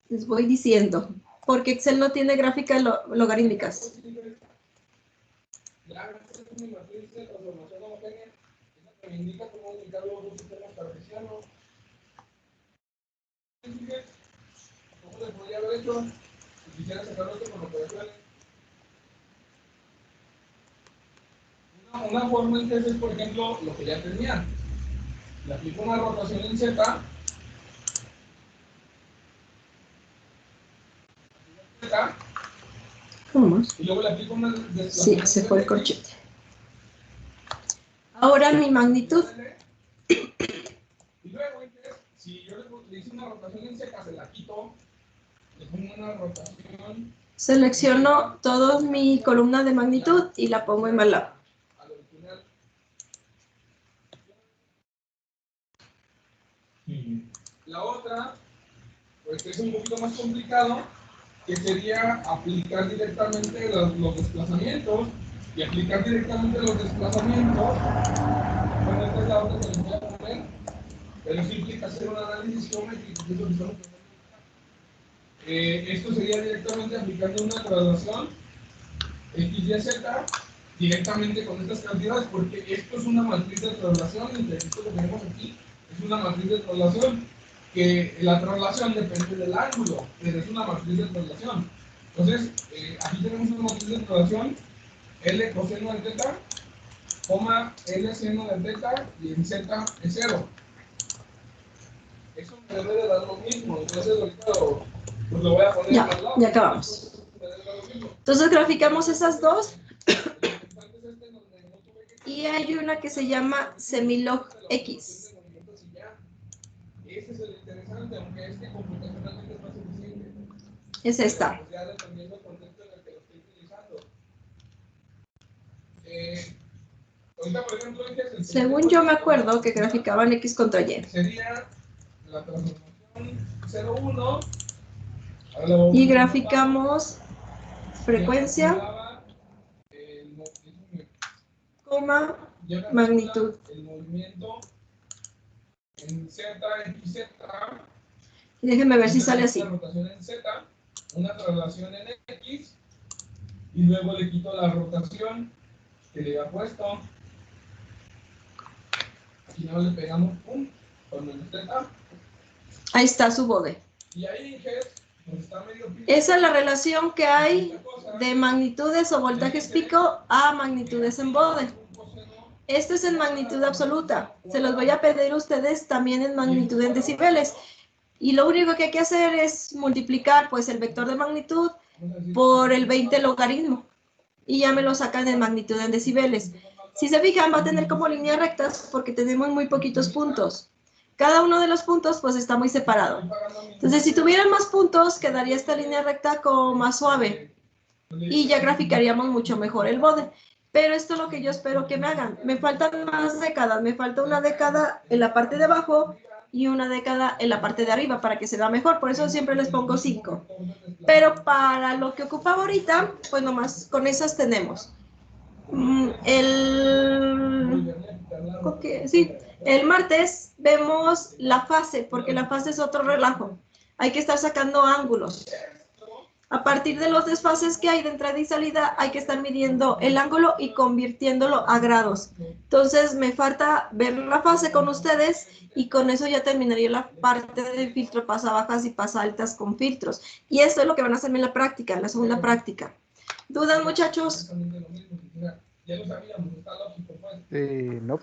Les voy diciendo. Porque Excel no tiene gráficas logarítmicas. Me indica cómo ubicar los dos sistemas cartesianos. ¿Cómo le podría haber hecho? Si quisiera sacarlo esto con operaciones. Una forma en que es, por ejemplo, lo que ya tenía. Le aplico una rotación en Z. ¿Cómo más? Y luego le aplico una desplazamiento. Sí, se fue el corchete. Ahora mi magnitud. Y luego, si yo le hice una rotación en seca, se la quito, le pongo una rotación. Selecciono toda mi columna de magnitud y la pongo en MATLAB. Al original. La otra, pues es un poquito más complicado, que sería aplicar directamente los desplazamientos. Y aplicar directamente los desplazamientos. Bueno, esta es la otra que les voy a poner. Pero sí implica hacer un análisis geométrico, que es lo que estamos haciendo. Esto sería directamente aplicando una traslación X, Y, Z directamente con estas cantidades, porque esto es una matriz de traslación, y esto que tenemos aquí es una matriz de traslación, que la traslación depende del ángulo, pero es una matriz de traslación. Entonces, aquí tenemos una matriz de traslación, L coseno de teta, coma L seno de teta, y en Z es 0. Eso me debe de dar lo mismo, entonces ahorita pues lo voy a poner Ya, al lado. ya acabamos. Entonces graficamos esas dos. Y hay una que se llama semilog X. Ese es el interesante, aunque este computacionalmente es más eficiente. Es esta. Pues ya dependiendo del contexto en el que lo estoy utilizando. Ahorita, por ejemplo, dije el Según yo me acuerdo que graficaban X contra Y. sería la transformación 0,1. Ahora la vamos Y a graficamos frecuencia, coma, ya calcula magnitud. el movimiento en Z, X, Z. Y déjenme ver si sale así. Una rotación en Z, una traslación en X, y luego le quito la rotación que le había puesto. Aquí no le pegamos pum, con el Z. Ahí está su bode. Y ahí dije, pues está medio pico. Esa es la relación que hay de magnitudes o voltajes pico a magnitudes en bode. Esto es en magnitud absoluta. Se los voy a pedir a ustedes también en magnitud en decibeles. Y lo único que hay que hacer es multiplicar pues el vector de magnitud por el 20 logaritmo. Y ya me lo sacan en magnitud en decibeles. Si se fijan, va a tener como líneas rectas porque tenemos muy poquitos puntos. Cada uno de los puntos pues está muy separado. Entonces, si tuvieran más puntos, quedaría esta línea recta como más suave. Y ya graficaríamos mucho mejor el bode. Pero esto es lo que yo espero que me hagan. Me faltan más décadas. Me falta una década en la parte de abajo y una década en la parte de arriba para que se vea mejor. Por eso siempre les pongo 5. Pero para lo que ocupaba ahorita, pues nomás con esas tenemos. El martes vemos la fase, porque la fase es otro relajo. Hay que estar sacando ángulos. A partir de los desfases que hay de entrada y salida, hay que estar midiendo el ángulo y convirtiéndolo a grados. Entonces, me falta ver la fase con ustedes y con eso ya terminaría la parte del filtro pasa bajas y pasa altas con filtros. Y esto es lo que van a hacerme en la práctica, en la segunda práctica. ¿Dudas, muchachos? No.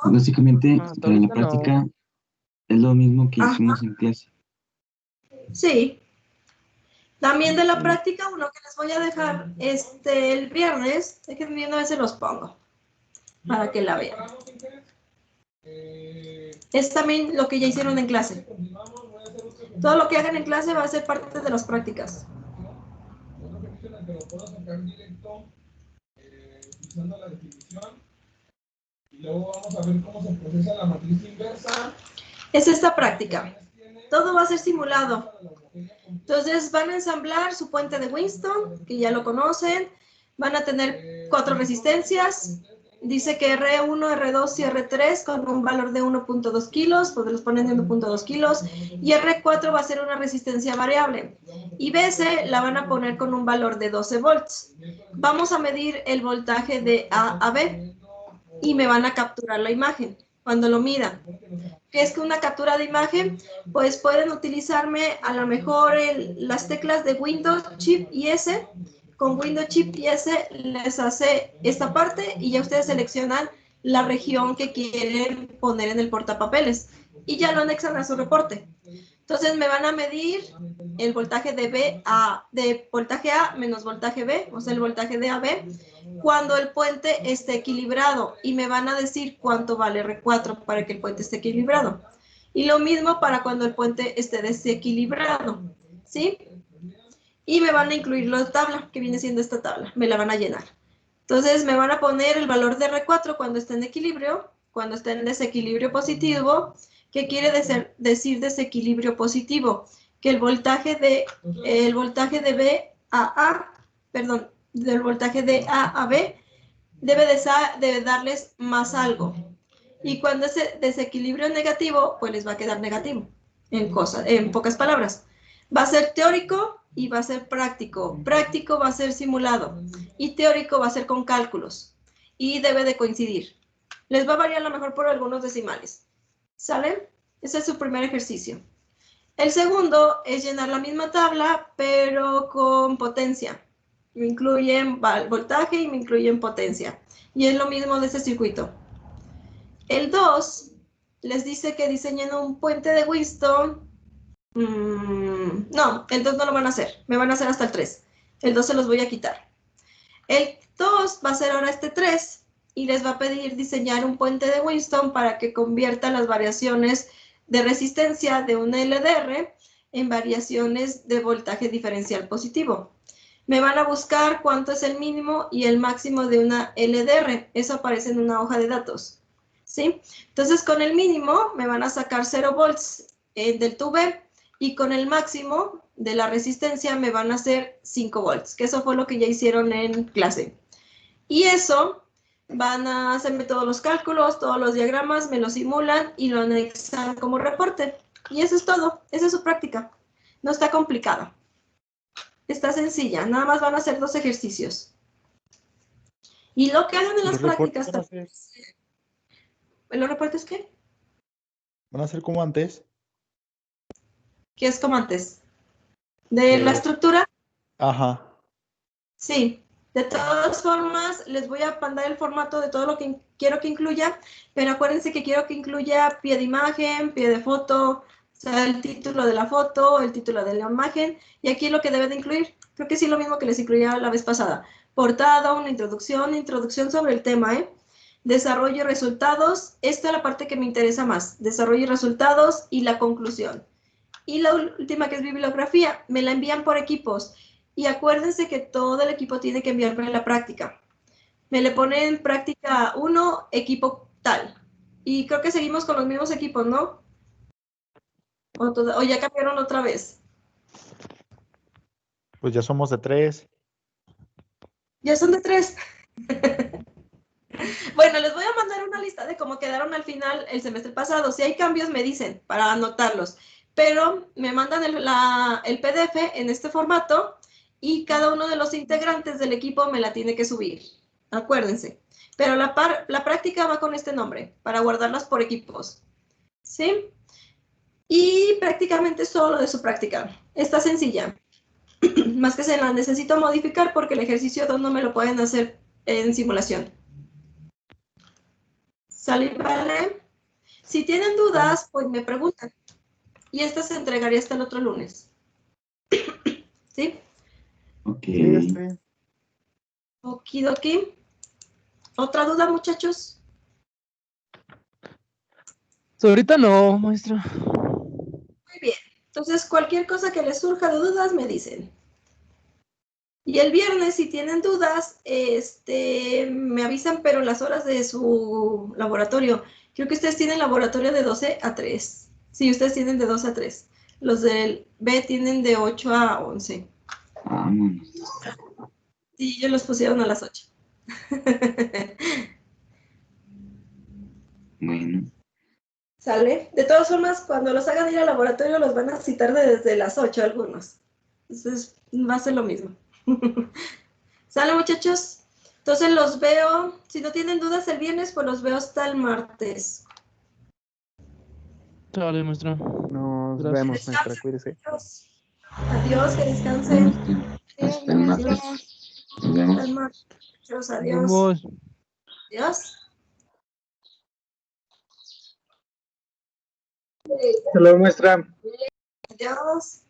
Básicamente, para la práctica, es lo mismo que hicimos en clase. Sí. También de la práctica, uno que les voy a dejar el viernes, déjenme viendo a ver si los pongo, para que la vean. Es también lo que ya hicieron en clase. Todo lo que hagan en clase va a ser parte de las prácticas. Y luego vamos a ver cómo se procesa la matriz inversa. Es esta práctica. Todo va a ser simulado. Entonces van a ensamblar su puente de Winston, que ya lo conocen. Van a tener 4 resistencias. Dice que R1, R2 y R3 con un valor de 1.2 kilos, pues los ponen de 1.2 kilos. Y R4 va a ser una resistencia variable. Y BC la van a poner con un valor de 12 volts. Vamos a medir el voltaje de A a B y me van a capturar la imagen cuando lo midan. ¿Qué es que una captura de imagen? Pues pueden utilizarme a lo mejor las teclas de Windows, Shift y S. Con Windows, Shift y S les hace esta parte y ya ustedes seleccionan la región que quieren poner en el portapapeles y ya lo anexan a su reporte. Entonces me van a medir el voltaje de voltaje A menos voltaje B, o sea el voltaje de AB, cuando el puente esté equilibrado y me van a decir cuánto vale R4 para que el puente esté equilibrado. Y lo mismo para cuando el puente esté desequilibrado, ¿sí? Y me van a incluir la tabla, que viene siendo esta tabla, me la van a llenar. Entonces me van a poner el valor de R4 cuando esté en equilibrio, cuando esté en desequilibrio positivo. ¿Qué quiere decir desequilibrio positivo? Que el voltaje de B a A, perdón, del voltaje de A a B debe darles más algo. Y cuando es desequilibrio negativo, pues les va a quedar negativo, en pocas palabras. Va a ser teórico y va a ser práctico. Práctico va a ser simulado y teórico va a ser con cálculos. Y debe de coincidir. Les va a variar a lo mejor por algunos decimales. ¿Sale? Ese es su primer ejercicio. El segundo es llenar la misma tabla, pero con potencia. Me incluyen voltaje y me incluyen potencia. Y es lo mismo de este circuito. El 2 les dice que diseñen un puente de Winston. No, el 2 no lo van a hacer. Me van a hacer hasta el 3. El 2 se los voy a quitar. El 2 va a ser ahora este 3. Y les va a pedir diseñar un puente de Winston para que convierta las variaciones de resistencia de un LDR en variaciones de voltaje diferencial positivo. me van a buscar cuánto es el mínimo y el máximo de una LDR. Eso aparece en una hoja de datos. ¿Sí? Entonces, con el mínimo me van a sacar 0 volts del tubo y con el máximo de la resistencia me van a hacer 5 volts, que eso fue lo que ya hicieron en clase. Y eso van a hacerme todos los cálculos, todos los diagramas, me lo simulan y lo anexan como reporte. Y eso es todo, esa es su práctica. No está complicada. Está sencilla, nada más van a hacer 2 ejercicios. Y lo que hagan en las prácticas... ¿Los reportes qué? ¿Van a ser como antes? ¿Qué es como antes? ¿De la estructura? Ajá. Sí. De todas formas, les voy a mandar el formato de todo lo que quiero que incluya, pero acuérdense que quiero que incluya pie de imagen, pie de foto, o sea, el título de la foto, el título de la imagen, y aquí lo que debe de incluir, creo que sí lo mismo que les incluía la vez pasada. Portada, una introducción sobre el tema, desarrollo y resultados, esta es la parte que me interesa más, desarrollo y resultados y la conclusión. Y la última, que es bibliografía, me la envían por equipos. Y acuérdense que todo el equipo tiene que enviarme la práctica. Me le ponen práctica 1, equipo tal. Y creo que seguimos con los mismos equipos, ¿no? O ya cambiaron otra vez. Pues ya somos de 3. Ya son de 3. Bueno, les voy a mandar una lista de cómo quedaron al final el semestre pasado. Si hay cambios, me dicen para anotarlos. Pero me mandan el PDF en este formato y cada uno de los integrantes del equipo me la tiene que subir. Acuérdense. Pero la práctica va con este nombre, para guardarlas por equipos. ¿Sí? Y prácticamente solo de su práctica. Está sencilla. Más que se la necesito modificar porque el ejercicio 2 no me lo pueden hacer en simulación. ¿Sale? ¿Vale? Si tienen dudas, pues me preguntan. Y esta se entregaría hasta el otro lunes. ¿Sí? Ok. Sí, está bien. Okidoki. ¿Otra duda, muchachos? Ahorita no, maestra. Muy bien. Entonces, cualquier cosa que les surja de dudas, me dicen. Y el viernes, si tienen dudas, me avisan, pero las horas de su laboratorio. Creo que ustedes tienen laboratorio de 12 a 3. Sí, ustedes tienen de 12 a 3. Los del B tienen de 8 a 11. Vámonos. Sí, ellos los pusieron a las 8. Bueno, ¿Sale? De todas formas, cuando los hagan ir al laboratorio, los van a citar desde las 8 algunos. Entonces, va a ser lo mismo. ¿Sale, muchachos? Entonces los veo, si no tienen dudas el viernes, pues los veo hasta el martes. Sale, maestra. Nos Gracias. vemos, maestra. Cuídese. Adiós, que descansen. hasta el martes. Nos vemos. Hasta el martes. Adiós. Vamos. Adiós. Hasta luego, maestra. Adiós.